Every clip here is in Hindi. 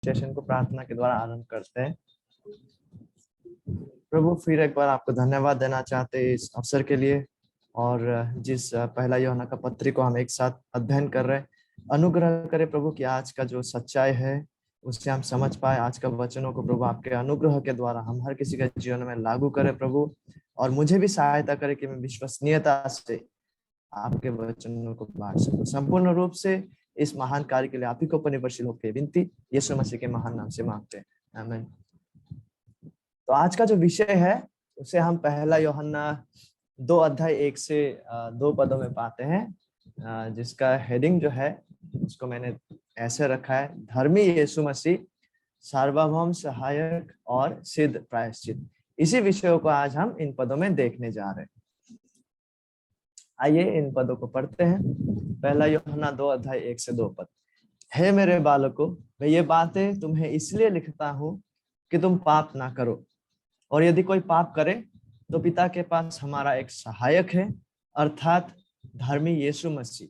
सेशन को प्रार्थना के द्वारा आरंभ करते हैं। प्रभु, फिर एक बार आपको धन्यवाद देना चाहते हैं इस अवसर के लिए, और जिस पहला यूहन्ना का पत्री को हम एक साथ अध्ययन कर रहे हैं, अनुग्रह करे प्रभु कि आज का जो सच्चाई है उससे हम समझ पाए। आज का वचनों को प्रभु आपके अनुग्रह के द्वारा हम हर किसी के जीवन में लागू करें प्रभु, और मुझे भी सहायता करे कि मैं विश्वसनीयता से आपके वचनों को बांट सकूं। संपूर्ण रूप से इस महान कार्य के लिए आप ही को निर्भरशील होकर विनती यीशु मसीह के महान नाम से मांगते हैं, आमीन। तो आज का जो विषय है उसे हम पहला यूहन्ना 2 अध्याय 1 से 2 पदों में पाते हैं, जिसका हेडिंग जो है उसको मैंने ऐसे रखा है, धर्मी यीशु मसीह, सार्वभौम, सहायक और सिद्ध प्रायश्चित। इसी विषयों को आज हम इन पदों में देखने जा रहे हैं। आइए इन पदों को पढ़ते हैं। पहला यूहन्ना 2 अध्याय 1 से 2 पद। हे मेरे बालकों, मैं ये बातें तुम्हें इसलिए लिखता हूँ कि तुम पाप ना करो, और यदि कोई पाप करे तो पिता के पास हमारा एक सहायक है, अर्थात धर्मी यीशु मसीह,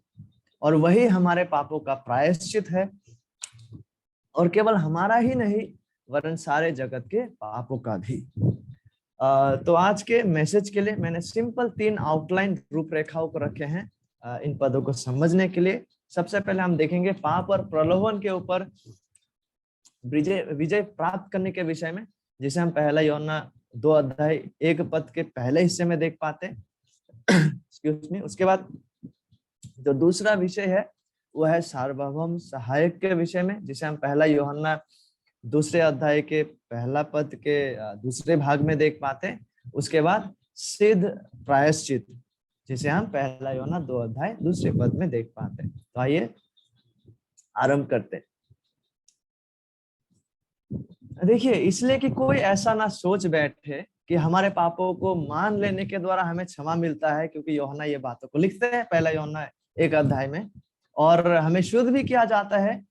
और वही हमारे पापों का प्रायश्चित है, और केवल हमारा ही नहीं वरन सारे जगत के पापों का भी। तो आज के मैसेज के लिए मैंने सिंपल 3 आउटलाइन रूपरेखाओं को रखे हैं इन पदों को समझने के लिए। सबसे पहले हम देखेंगे पाप और प्रलोभन के ऊपर विजय प्राप्त करने के विषय में, जिसे हम पहला यूहन्ना 2 अध्याय 1 पद के पहले हिस्से में देख पाते हैं। उसके बाद जो दूसरा विषय है वो है सार्वभौम सहायक के विषय में, जिसे हम पहला यूहन्ना 2 अध्याय के पहला पद के दूसरे भाग में देख पाते हैं। उसके बाद सिद्ध प्रायश्चित, जिसे हम पहला यूहन्ना 2 अध्याय 2 पद में देख पाते हैं। तो आइए आरंभ करते हैं। देखिए, इसलिए कि कोई ऐसा ना सोच बैठे कि हमारे पापों को मान लेने के द्वारा हमें क्षमा मिलता है, क्योंकि यूहन्ना ये बातों को लिखते हैं पहला यूहन्ना 1 अध्याय में, और हमें शुद्ध भी किया जाता है।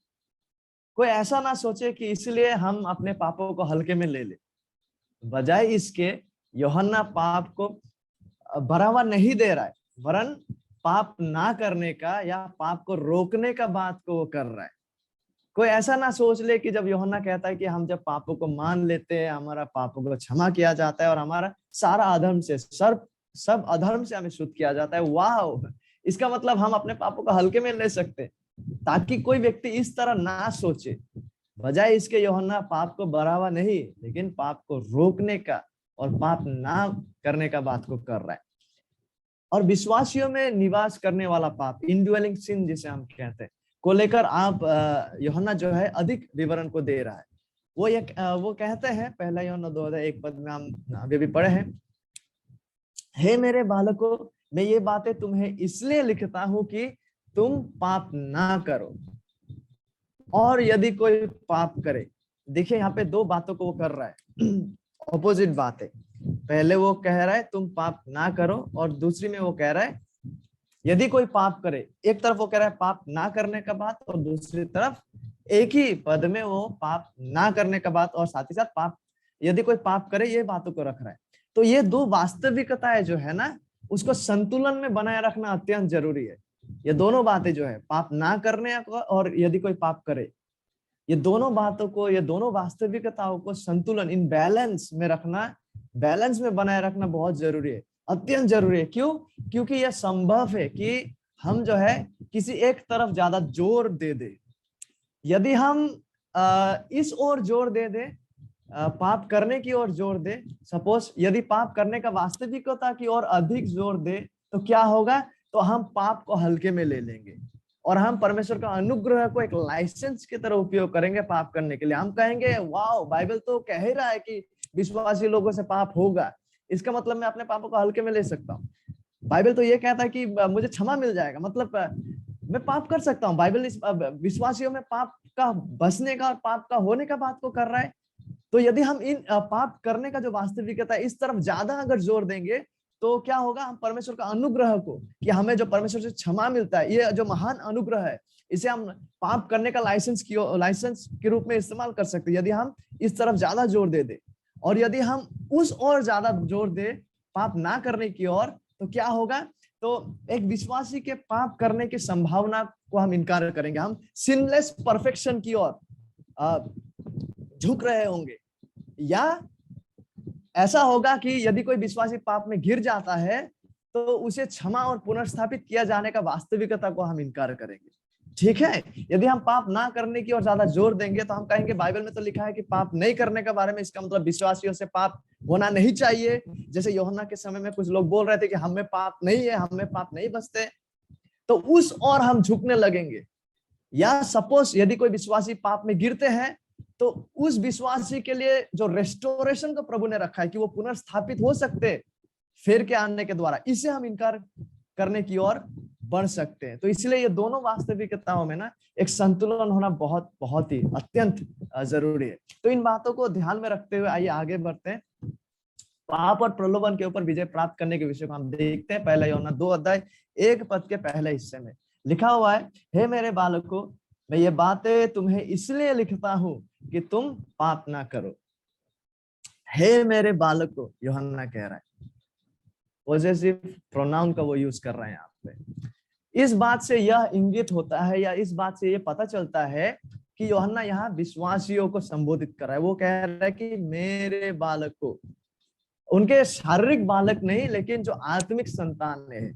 कोई ऐसा ना सोचे कि इसलिए हम अपने पापों को हल्के में ले ले। बजाय इसके यूहन्ना पाप को बढ़ावा नहीं दे रहा है, वरन पाप ना करने का या पाप को रोकने का बात को वो कर रहा है। कोई ऐसा ना सोच ले कि जब यूहन्ना कहता है कि हम जब पापों को मान लेते हैं, हमारा पापों को क्षमा किया जाता है और हमारा सारा अधर्म से सब अधर्म से हमें शुद्ध किया जाता है, वाह, इसका मतलब हम अपने पापों को हल्के में ले सकते हैं। ताकि कोई व्यक्ति इस तरह ना सोचे, बजाय इसके यूहन्ना पाप को बढ़ावा नहीं लेकिन पाप को रोकने का और पाप ना करने का बात को कर रहा है। और विश्वासियों में निवास करने वाला पाप, इनड्वेलिंग सिन जिसे हम कहते हैं, को लेकर आप यूहन्ना जो है अधिक विवरण को दे रहा है। वो कहते हैं पहला यूहन्ना 2 अध्याय 1 पद में हम अभी भी पढ़े हैं, हे मेरे बालकों, मैं ये बातें तुम्हें इसलिए लिखता हूँ कि तुम पाप ना करो, और यदि कोई पाप करे। देखिए यहाँ पे 2 बातों को वो कर रहा है, ऑपोजिट बातें। पहले वो कह रहा है तुम पाप ना करो, और दूसरी में वो कह रहा है यदि कोई पाप करे। एक तरफ वो कह रहा है पाप ना करने का बात, और दूसरी तरफ एक ही पद में वो पाप ना करने का बात और साथ ही साथ पाप यदि कोई पाप करे, ये बातों को रख रहा है। तो ये 2 वास्तविकताएं जो है ना, उसको संतुलन में बनाए रखना अत्यंत जरूरी है। ये दोनों बातें जो है, पाप ना करने को और यदि कोई पाप करे, ये दोनों बातों को, ये दोनों वास्तविकताओं को संतुलन, इन बैलेंस में रखना, बैलेंस में बनाए रखना बहुत जरूरी है, अत्यंत जरूरी है। क्यों? क्योंकि यह संभव है कि हम जो है किसी एक तरफ ज्यादा जोर दे दे। यदि हम इस ओर जोर दे दे, पाप करने की ओर जोर दे, सपोज यदि पाप करने का वास्तविकता की ओर अधिक जोर दे, तो क्या होगा? तो हम पाप को हल्के में ले लेंगे और हम परमेश्वर का अनुग्रह को एक लाइसेंस की तरह उपयोग करेंगे पाप करने के लिए। हम कहेंगे वाह, बाइबल तो कह ही रहा है कि विश्वासी लोगों से पाप होगा, इसका मतलब मैं अपने पापों को हल्के में ले सकता हूँ। बाइबल तो ये कहता है कि मुझे क्षमा मिल जाएगा, मतलब मैं पाप कर सकता हूँ। बाइबल इस विश्वासियों में पाप का बसने का और पाप का होने का बात को कर रहा है। तो यदि हम इन पाप करने का जो वास्तविकता है इस तरफ ज्यादा अगर जोर देंगे, तो क्या होगा? हम परमेश्वर का अनुग्रह को, कि हमें जो परमेश्वर से क्षमा मिलता है, ये जो महान अनुग्रह है, इसे हम पाप करने का लाइसेंस के रूप में इस्तेमाल कर सकते हैं। यदि हम इस तरफ ज्यादा जोर दे दे, और यदि हम उस और ज्यादा जोर दे पाप ना करने की ओर, तो क्या होगा? तो एक विश्वासी के पाप करने की संभावना को हम इनकार करेंगे। हम सिनलेस परफेक्शन की ओर झुक रहे होंगे, या ऐसा होगा कि यदि कोई विश्वासी पाप में गिर जाता है तो उसे क्षमा और पुनर्स्थापित किया जाने का वास्तविकता को हम इनकार करेंगे। ठीक है, यदि हम पाप ना करने की और ज्यादा जोर देंगे तो हम कहेंगे बाइबल में तो लिखा है कि पाप नहीं करने के बारे में, इसका मतलब विश्वासियों से पाप होना नहीं चाहिए। जैसे यूहन्ना के समय में कुछ लोग बोल रहे थे कि हम में पाप नहीं है, हम में पाप नहीं बसते, तो उस और हम झुकने लगेंगे। या सपोज यदि कोई विश्वासी पाप में गिरते हैं तो उस विश्वासी के लिए जो रेस्टोरेशन को प्रभु ने रखा है कि वो पुनर्स्थापित हो सकते फिर के आने के द्वारा, इसे हम इनकार करने की ओर बढ़ सकते हैं। तो इसलिए ये दोनों वास्तविकताओं में ना एक संतुलन होना बहुत बहुत ही अत्यंत जरूरी है। तो इन बातों को ध्यान में रखते हुए आइए आगे बढ़ते हैं। पाप और प्रलोभन के ऊपर विजय प्राप्त करने के विषय को हम देखते हैं। पहला यूहन्ना 2 अध्याय 1 पद के पहले हिस्से में लिखा हुआ है, हे मेरे बालकों, मैं ये बातें तुम्हें इसलिए लिखता हूं कि तुम पाप ना करो। हे मेरे बालकों, यूहन्ना कह रहा है, पॉजेसिव प्रोनाउन का वो यूज कर रहे हैं यहाँ पे। इस बात से यह इंगित होता है या इस बात से ये पता चलता है कि यूहन्ना यहाँ विश्वासियों को संबोधित कर रहा है। वो कह रहा है कि मेरे बालकों, उनके शारीरिक बालक नहीं लेकिन जो आत्मिक संतान है,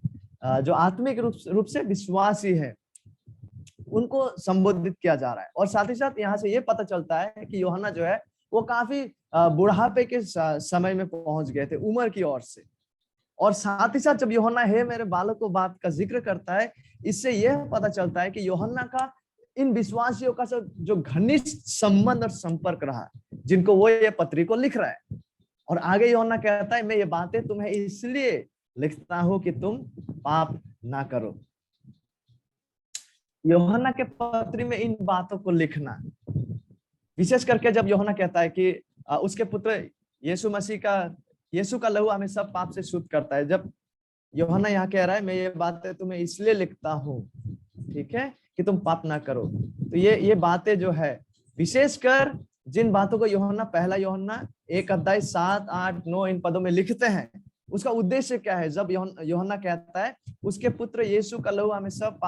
जो आत्मिक रूप से विश्वासी है, उनको संबोधित किया जा रहा है। और साथ ही साथ यहाँ से ये पता चलता है कि यूहन्ना जो है वो काफी बुढ़ापे के समय में पहुंच गए थे उम्र की ओर से। और साथ ही साथ जब यूहन्ना हे मेरे बालकों बात का जिक्र करता है, इससे यह पता चलता है कि यूहन्ना का इन विश्वासियों का जो घनिष्ठ संबंध और संपर्क रहा, जिनको वो ये पत्री को लिख रहा है। और आगे यूहन्ना कहता है, मैं ये बातें तुम्हें इसलिए लिखता हूं कि तुम पाप ना करो। यूहन्ना के पत्री में इन बातों को लिखना, विशेष करके जब यूहन्ना कहता है कि उसके पुत्र यीशु का लहू हमें सब पाप से शुद्ध करता है। जब यूहन्ना यहाँ कह रहा है मैं ये बातें तुम्हें इसलिए लिखता हूँ, ठीक है, कि तुम पाप ना करो, तो ये बातें जो है विशेषकर जिन बातों को यूहन्ना पहला यूहन्ना 1 अध्याय 7, 8, 9 इन पदों में लिखते हैं, उसका उद्देश्य क्या है। जब यूहन्ना कहता है उसके पुत्र यीशु का लहू हमें सब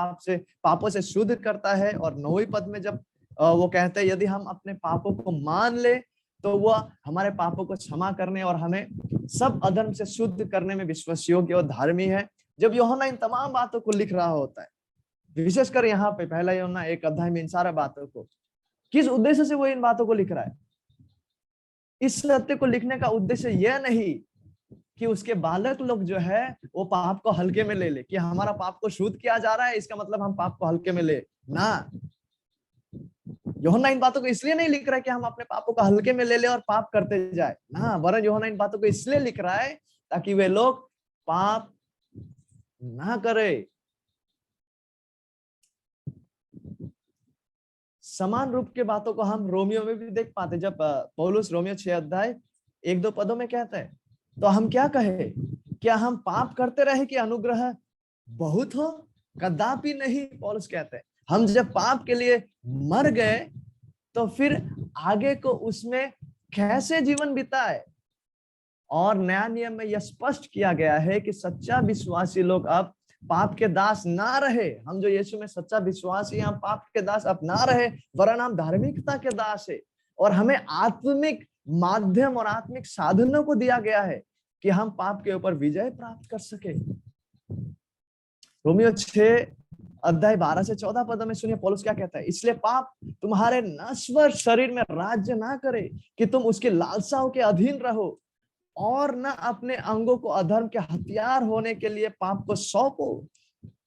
पापों से शुद्ध करता है, और 9वें पद में जब वो कहते हैं यदि हम अपने पापों को मान ले तो वह हमारे पापों को क्षमा करने और हमें सब अधर्म से शुद्ध करने में विश्वास योग्य और धर्मी है। जब यूहन्ना इन तमाम बातों को लिख रहा होता है, विशेषकर यहाँ पे पहला यूहन्ना 1 अध्याय में इन सारा बातों को, किस उद्देश्य से वो इन बातों को लिख रहा है? इस सत्य को लिखने का उद्देश्य यह नहीं कि उसके बालक लोग जो है वो पाप को हल्के में ले कि हमारा पाप को शुद्ध किया जा रहा है इसका मतलब हम पाप को हल्के में ले ना। यूहन्ना इन बातों को इसलिए नहीं लिख रहा है कि हम अपने पापों को हल्के में ले और पाप करते जाए ना, वरन यूहन्ना इन बातों को इसलिए लिख रहा है ताकि वे लोग पाप ना करे। समान रूप के बातों को हम रोमियो में भी देख पाते। जब पौलुस रोमियो 6 अध्याय 1-2 पदों में कहता है, तो हम क्या कहे, क्या हम पाप करते रहे कि अनुग्रह बहुत हो? कदापि नहीं। पौलुस कहते हैं हम जब पाप के लिए मर गए तो फिर आगे को उसमें कैसे जीवन बिताए। और नया नियम में यह स्पष्ट किया गया है कि सच्चा विश्वासी लोग अब पाप के दास ना रहे। हम जो यीशु में सच्चा विश्वासी, हम पाप के दास अब ना रहे, वरन हम धार्मिकता के दास है। और हमें आत्मिक माध्यम और आत्मिक साधनों को दिया गया है कि हम पाप के ऊपर विजय प्राप्त कर सके। रोमियो 6 अध्याय 12 से 14 पदों में सुनिए पौलुस क्या कहता है, इसलिए पाप तुम्हारे नश्वर शरीर में राज्य ना करे कि तुम उसके लालसाओं के अधीन रहो, और न अपने अंगों को अधर्म के हथियार होने के लिए पाप को सौंपो,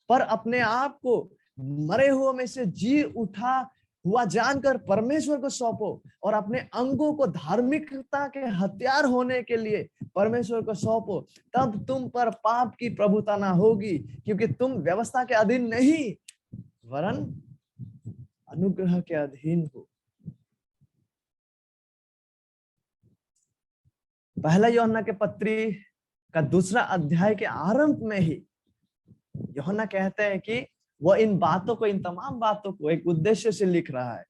पर अपने आप को मरे हुओं में से जी उठा हुआ जानकर परमेश्वर को सौंपो, और अपने अंगों को धार्मिकता के हथियार होने के लिए परमेश्वर को सौंपो। तब तुम पर पाप की प्रभुता ना होगी, क्योंकि तुम व्यवस्था के अधीन नहीं वरन अनुग्रह के अधीन हो। पहला यूहन्ना के पत्री का 2 अध्याय के आरंभ में ही यूहन्ना कहते हैं कि वह इन बातों को, इन तमाम बातों को एक उद्देश्य से लिख रहा है।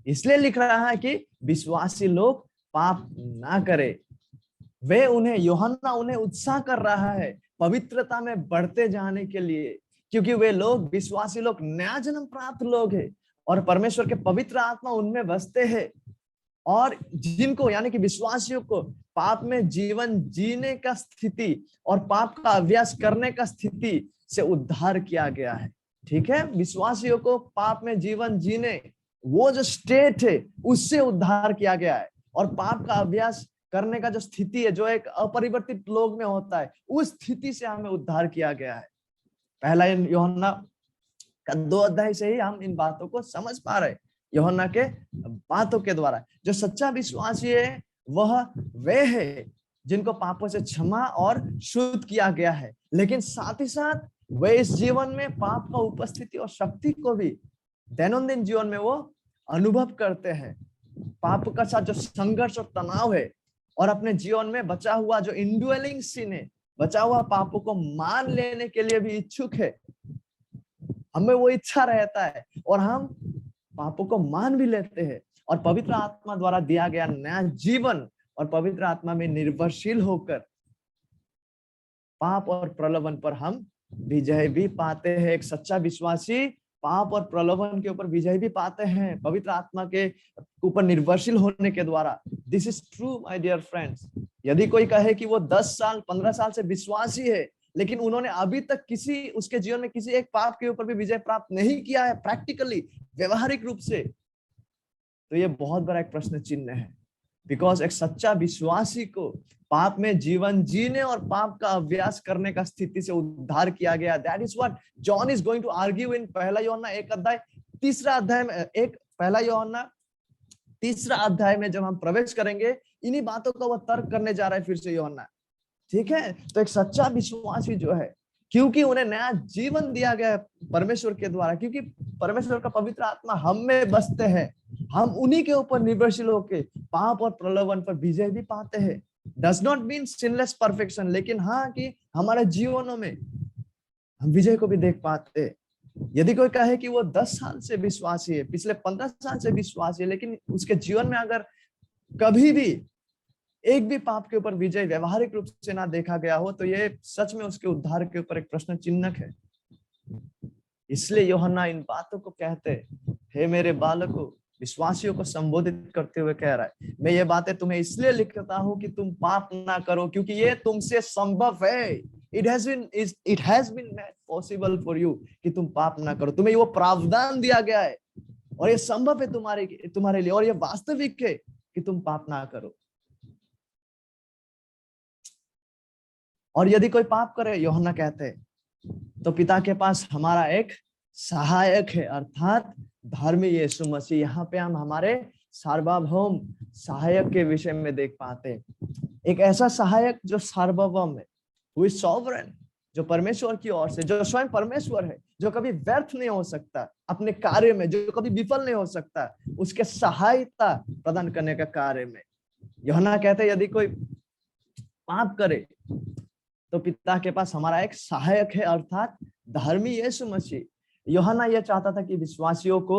इसलिए लिख रहा है कि विश्वासी लोग पाप ना करे। यूहन्ना उन्हें उत्साह कर रहा है पवित्रता में बढ़ते जाने के लिए, क्योंकि वे लोग, विश्वासी लोग, नया जन्म प्राप्त लोग हैं और परमेश्वर के पवित्र आत्मा उनमें बसते हैं। और जिनको यानी कि विश्वासियों को पाप में जीवन जीने का स्थिति और पाप का अभ्यास करने का स्थिति से उद्धार किया गया है। ठीक है, विश्वासियों को पाप में जीवन जीने वो जो स्टेट है उससे उद्धार किया गया है, और पाप का अभ्यास करने का जो स्थिति है जो एक अपरिवर्तित लोग में होता है उस स्थिति से हमें उद्धार किया गया है। पहला यूहन्ना का 2 अध्याय से ही हम इन बातों को समझ पा रहे हैं। यूहन्ना के बातों के द्वारा जो सच्चा विश्वासी है वह वे है जिनको पापों से क्षमा और शुद्ध किया गया है, लेकिन साथ ही साथ वे इस जीवन में पाप का उपस्थिति और शक्ति को भी दैनंदिन जीवन में वो अनुभव करते हैं। पाप का साथ जो संघर्ष और तनाव है और अपने जीवन में बचा हुआ जो इंडवेलिंग सिन है, बचा हुआ पापों को मान लेने के लिए भी इच्छुक है। हमें वो इच्छा रहता है और हम पापों को मान भी लेते हैं, और पवित्र आत्मा द्वारा दिया गया नया जीवन और पवित्र आत्मा में निर्भरशील होकर पाप और प्रलोभन पर हम विजय भी पाते हैं। एक सच्चा विश्वासी पाप और प्रलोभन के ऊपर विजय भी पाते हैं पवित्र आत्मा के ऊपर निर्भरशील होने के द्वारा। This is true my dear friends. यदि कोई कहे कि वो 10 साल 15 साल से विश्वासी है लेकिन उन्होंने अभी तक किसी उसके जीवन में किसी एक पाप के ऊपर भी विजय प्राप्त नहीं किया है प्रैक्टिकली, व्यवहारिक रूप से, तो ये बहुत बड़ा एक प्रश्न चिन्ह है। बिकॉज एक सच्चा विश्वासी को पाप में जीवन जीने और पाप का अभ्यास करने का स्थिति से उद्धार किया गया। That is what John is going to argue in पहला यूहन्ना 1 अध्याय 3 अध्याय में। पहला यूहन्ना 3 अध्याय में जब हम प्रवेश करेंगे इन्हीं बातों का वो तर्क करने जा रहा है फिर से यूहन्ना। ठीक है, तो एक सच्चा विश्वासी जो है, क्योंकि उन्हें नया जीवन दिया गया है परमेश्वर के द्वारा, क्योंकि परमेश्वर का पवित्र आत्मा हम में बसते हैं, हम उन्हीं के ऊपर निर्भरशील होकर पाप और प्रलोभन पर विजय भी पाते हैं। Does not mean sinless perfection, लेकिन हाँ कि हमारे जीवनों में हम विजय को भी देख पाते हैं। यदि कोई कहे कि वो 10 साल से विश्वासी है, पिछले 15 साल से विश्वासी है, लेकिन उसके जीवन में अगर कभी भी एक भी पाप के ऊपर विजय व्यवहारिक रूप से ना देखा गया हो, तो ये सच में उसके उद्धार के ऊपर एक प्रश्न चिन्ह है। इसलिए यूहन्ना इन बातों को कहते हैं, हे मेरे बालकों, विश्वासियों को संबोधित करते हुए कह रहा है, मैं ये बातें तुम्हें इसलिए लिखता हूं कि तुम पाप ना करो, क्योंकि ये तुमसे संभव है। It has been made possible for you कि तुम पाप ना करो। तुम्हें वो प्रावधान दिया गया है और ये संभव है तुम्हारे लिए, और ये वास्तविक है कि तुम पाप ना करो। और यदि कोई पाप करे, यूहन्ना कहते हैं, तो पिता के पास हमारा एक सहायक है, अर्थात धर्मी यीशु मसीह। यहाँ पे हम हमारे सार्वभौम सहायक के विषय में देख पाते हैं। एक ऐसा सहायक जो सार्वभौम है, who is sovereign, जो परमेश्वर की ओर से, जो स्वयं परमेश्वर है, जो कभी व्यर्थ नहीं हो सकता अपने कार्य में, जो कभी विफल नहीं हो सकता उसके सहायता प्रदान करने का कार्य में। यूहन्ना कहते हैं, यदि कोई पाप करे तो पिता के पास हमारा एक सहायक है, अर्थात धर्मी यीशु मसीह। यूहन्ना यह चाहता था कि विश्वासियों को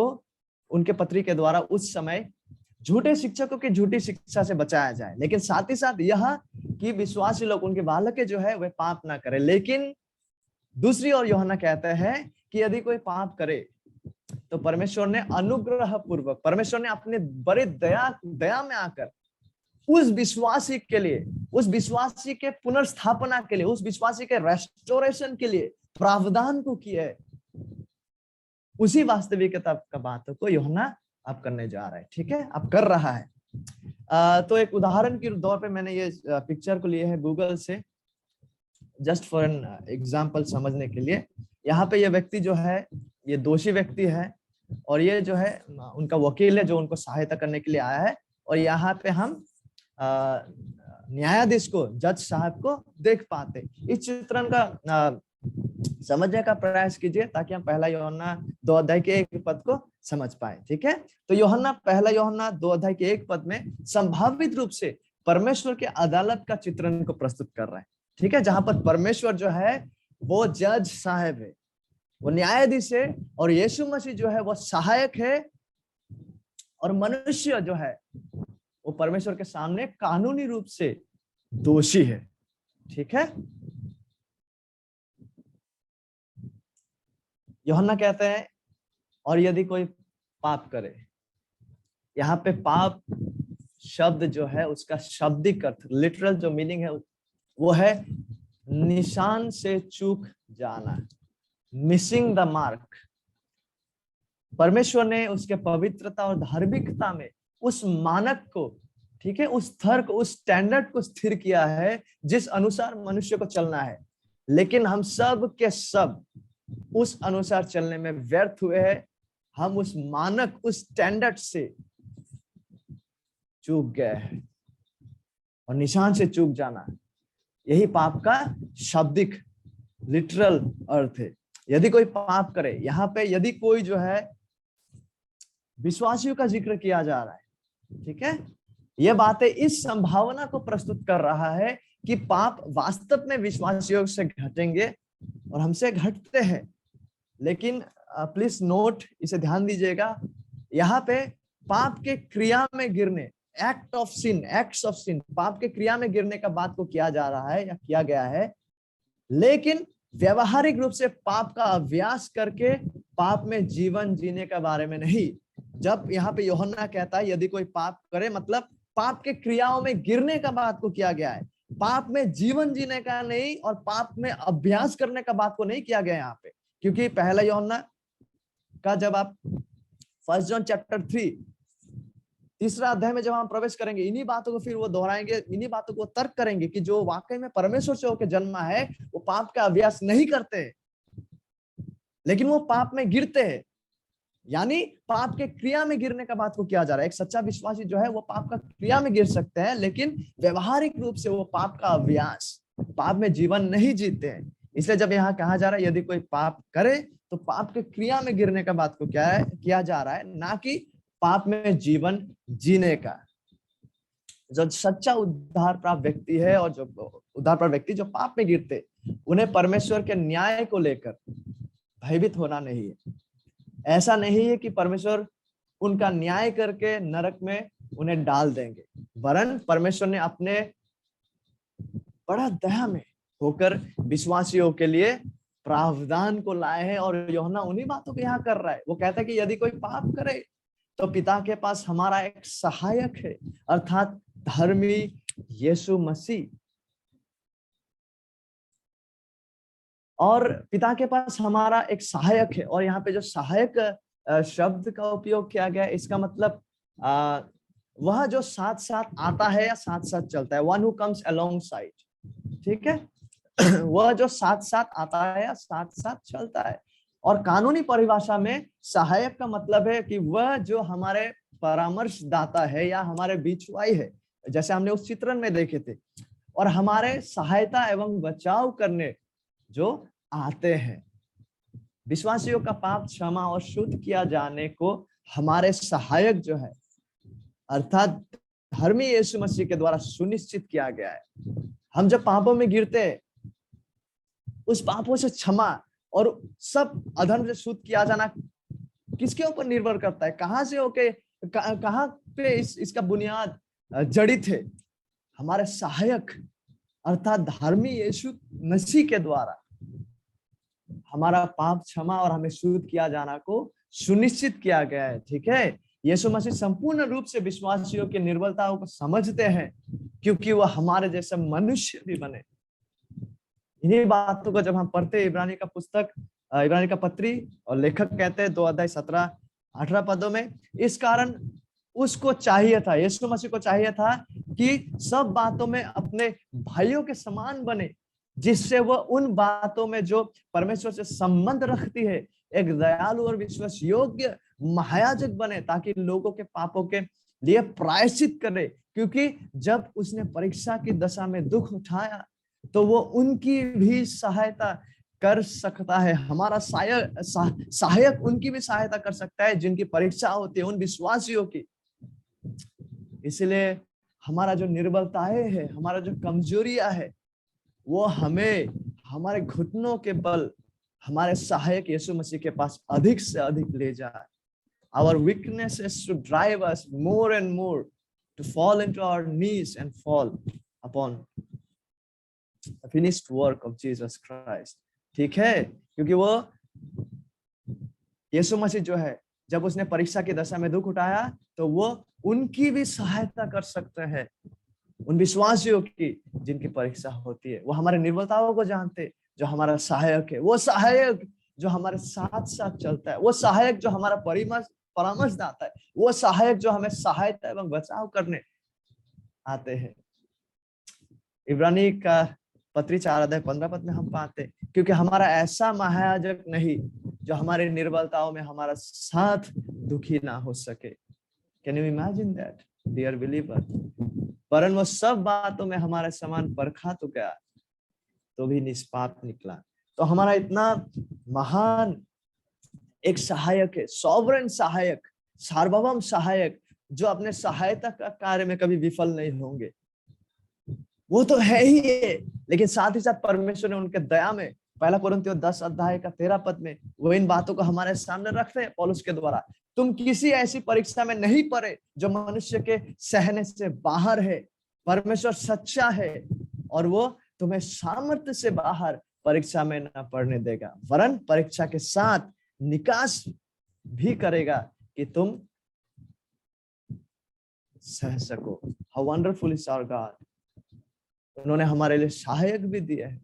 उनके पत्री के द्वारा उस समय झूठे शिक्षकों की झूठी शिक्षा से बचाया जाए, लेकिन साथ ही साथ यह कि विश्वासी लोग, उनके बालक जो है वे पाप ना करें। लेकिन दूसरी ओर यूहन्ना कहते हैं कि यदि कोई पाप करे तो परमेश्वर ने अनुग्रह पूर्वक, परमेश्वर ने अपने बड़े दया में आकर उस विश्वासी के लिए, उस विश्वासी के पुनर्स्थापना के लिए, उस विश्वासी के रेस्टोरेशन के लिए प्रावधान को किया है। उसी वास्तविकता का बातों को यूहन्ना अब करने जा रहा है। ठीक है, अब कर रहा है। तो एक उदाहरण के तौर पे मैंने ये पिक्चर को लिया है गूगल से, जस्ट फॉर एन एग्जांपल समझने के लिए। यहाँ पे ये व्यक्ति जो है, ये दोषी व्यक्ति है, और ये जो है उनका वकील है जो उनको सहायता करने के लिए आया है। और यहाँ पे हम न्यायाधीश को, जज साहब को देख पाते। इस चित्रण का समझने का प्रयास कीजिए ताकि हम पहला यूहन्ना 2 अध्याय के 1 पद को समझ पाए। ठीक है, तो पहला यूहन्ना 2 अध्याय के 1 पद में संभावित रूप से परमेश्वर के अदालत का चित्रण को प्रस्तुत कर रहा है। ठीक है, जहां पर परमेश्वर जो है वो जज साहब है, वो न्यायाधीश है, और यीशु मसीह जो है वो सहायक है, और मनुष्य जो है वो परमेश्वर के सामने कानूनी रूप से दोषी है। ठीक है, यूहन्ना कहते हैं और यदि कोई पाप करे, यहाँ पे पाप शब्द जो है उसका शाब्दिक अर्थ, लिटरल जो मीनिंग है वो है निशान से चूक जाना, मिसिंग द मार्क। परमेश्वर ने उसके पवित्रता और धार्मिकता में उस मानक को, ठीक है, उस स्तर को, उस स्टैंडर्ड को स्थिर किया है जिस अनुसार मनुष्य को चलना है। लेकिन हम सब के सब उस अनुसार चलने में व्यर्थ हुए हैं। हम उस मानक, उस स्टैंडर्ड से चूक गए हैं, और निशान से चूक जाना यही पाप का शाब्दिक लिटरल अर्थ है। यदि कोई पाप करे, यहाँ पे यदि कोई जो है विश्वासियों का जिक्र किया जा रहा है, ठीक है, यह बातें इस संभावना को प्रस्तुत कर रहा है कि पाप वास्तव में विश्वासियों से घटेंगे और हमसे घटते हैं। लेकिन प्लीज नोट, इसे ध्यान दीजिएगा, यहाँ पे पाप के क्रिया में गिरने, एक्ट ऑफ सिन, पाप के क्रिया में गिरने का बात को किया जा रहा है या किया गया है, लेकिन व्यवहारिक रूप से पाप का अभ्यास करके पाप में जीवन जीने का बारे में नहीं। जब यहाँ पे यूहन्ना कहता है यदि कोई पाप करे, मतलब पाप के क्रियाओं में गिरने का बात को किया गया है, पाप में जीवन जीने का नहीं, और पाप में अभ्यास करने का बात को नहीं किया गया यहाँ पे। क्योंकि पहला यूहन्ना का, जब आप 1 जॉन चैप्टर 3 तीसरा अध्याय में जब हम प्रवेश करेंगे, इन्हीं बातों को फिर वो दोहराएंगे, इन्हीं बातों को तर्क करेंगे कि जो वाकई में परमेश्वर से होकर जन्मा है वो पाप का अभ्यास नहीं करते, लेकिन वो पाप में गिरते हैं। यानी पाप के क्रिया में गिरने का बात को किया जा रहा है। एक सच्चा विश्वासी जो है वो पाप का क्रिया में गिर सकते हैं, लेकिन व्यवहारिक रूप से वो पाप का अभ्यास, पाप में जीवन नहीं जीते हैं। इसलिए जब यहाँ कहा जा रहा है यदि कोई पाप करे, तो पाप के क्रिया में गिरने का बात को क्या है किया जा रहा है, ना कि पाप में जीवन जीने का। जो सच्चा उद्धार प्राप्त व्यक्ति है और जो उद्धार प्राप्त व्यक्ति जो पाप में गिरते, उन्हें परमेश्वर के न्याय को लेकर भयभीत होना नहीं है। ऐसा नहीं है कि परमेश्वर उनका न्याय करके नरक में उन्हें डाल देंगे, वरन परमेश्वर ने अपने बड़ा दया में होकर विश्वासियों के लिए प्रावधान को लाए हैं। और यूहन्ना उन्हीं बातों को यहाँ कर रहा है। वो कहता है कि यदि कोई पाप करे तो पिता के पास हमारा एक सहायक है, अर्थात धर्मी यीशु मसीह। और पिता के पास हमारा एक सहायक है, और यहाँ पे जो सहायक शब्द का उपयोग किया गया है, इसका मतलब वह जो साथ साथ आता है या साथ साथ चलता है, one who comes along side, ठीक है। वह जो साथ साथ आता है या साथ साथ चलता है। और कानूनी परिभाषा में सहायक का मतलब है कि वह जो हमारे परामर्शदाता है या हमारे बिचवाई है, जैसे हमने उस चित्रण में देखे थे, और हमारे सहायता एवं बचाव करने जो आते हैं। विश्वासियों का पाप क्षमा और शुद्ध किया जाने को हमारे सहायक जो है, अर्थात धर्मी यीशु मसीह के द्वारा सुनिश्चित किया गया है। हम जब पापों में गिरते हैं, उस पापों से क्षमा और सब अधर्म से शुद्ध किया जाना किसके ऊपर निर्भर करता है, कहां से होके कहां पे इसका बुनियाद जड़ित है? हमारे सहायक अर्थात धर्मी यीशु मसीह के द्वारा हमारा पाप क्षमा और हमें शुद्ध किया जाना को सुनिश्चित किया गया है, ठीक है। यीशु मसीह संपूर्ण रूप से विश्वासियों की निर्बलताओं को समझते हैं, क्योंकि वह हमारे जैसे मनुष्य भी बने। इन्हीं बातों को जब हम पढ़ते इब्रानी का पुस्तक, इब्रानी का पत्री, और लेखक कहते हैं 2 अध्याय 17-18 पदों में, इस कारण उसको चाहिए था, यीशु मसीह को चाहिए था कि सब बातों में अपने भाइयों के समान बने, जिससे वह उन बातों में जो परमेश्वर से संबंध रखती है एक दयालु और विश्वास योग्य महायाजक बने, ताकि लोगों के पापों के लिए प्रायश्चित करे। क्योंकि जब उसने परीक्षा की दशा में दुख उठाया तो वो उनकी भी सहायता कर सकता है। हमारा सहायक उनकी भी सहायता कर सकता है जिनकी परीक्षा होती है, उन विश्वासियों की। इसलिए हमारा जो निर्बलताएं है, हमारा जो कमजोरियां है, वो हमें हमारे घुटनों के बल हमारे सहायक यीशु मसीह के पास अधिक से अधिक ले जाए। Our weaknesses to drive us more and more to fall into our knees and fall upon the finished work of Jesus Christ, ठीक है। क्योंकि वो यीशु मसीह जो है, जब उसने परीक्षा की दशा में दुख उठाया तो वो उनकी भी सहायता कर सकते हैं, उन विश्वासियों की जिनकी परीक्षा होती है। वो हमारे निर्बलताओं को जानते, जो हमारा सहायक है, वो सहायक जो हमारे साथ साथ चलता है, वो सहायक जो हमारा परामर्श दाता है, वो सहायक जो हमें सहायता एवं बचाव करने आते हैं। इब्रानी का पत्री 4 अध्याय 15 पद में हम पाते, क्योंकि हमारा ऐसा महायाजक नहीं जो हमारे निर्बलताओं में हमारा साथ दुखी ना हो सके। Can you imagine that dear believer? परन वो सब बातों में हमारे समान परखा तो गया, तो भी निष्पाप निकला। तो हमारा इतना महान एक सहायक है, सॉवरेन सहायक, सार्वभौम सहायक, जो अपने सहायता का कार्य में कभी विफल नहीं होंगे। वो तो है ही है, लेकिन साथ ही साथ परमेश्वर ने उनके दया में 1 कोरिन्थियों 10 अध्याय का 13 पद में वो इन बातों को हमारे सामने रखते हैं पौलुस के द्वारा। तुम किसी ऐसी परीक्षा में नहीं पड़े जो मनुष्य के सहने से बाहर है। परमेश्वर सच्चा है और वो तुम्हें सामर्थ्य से बाहर परीक्षा में न पड़ने देगा, वरन परीक्षा के साथ निकास भी करेगा कि तुम सह सको। How wonderful is our God. उन्होंने हमारे लिए सहायक भी दिया है,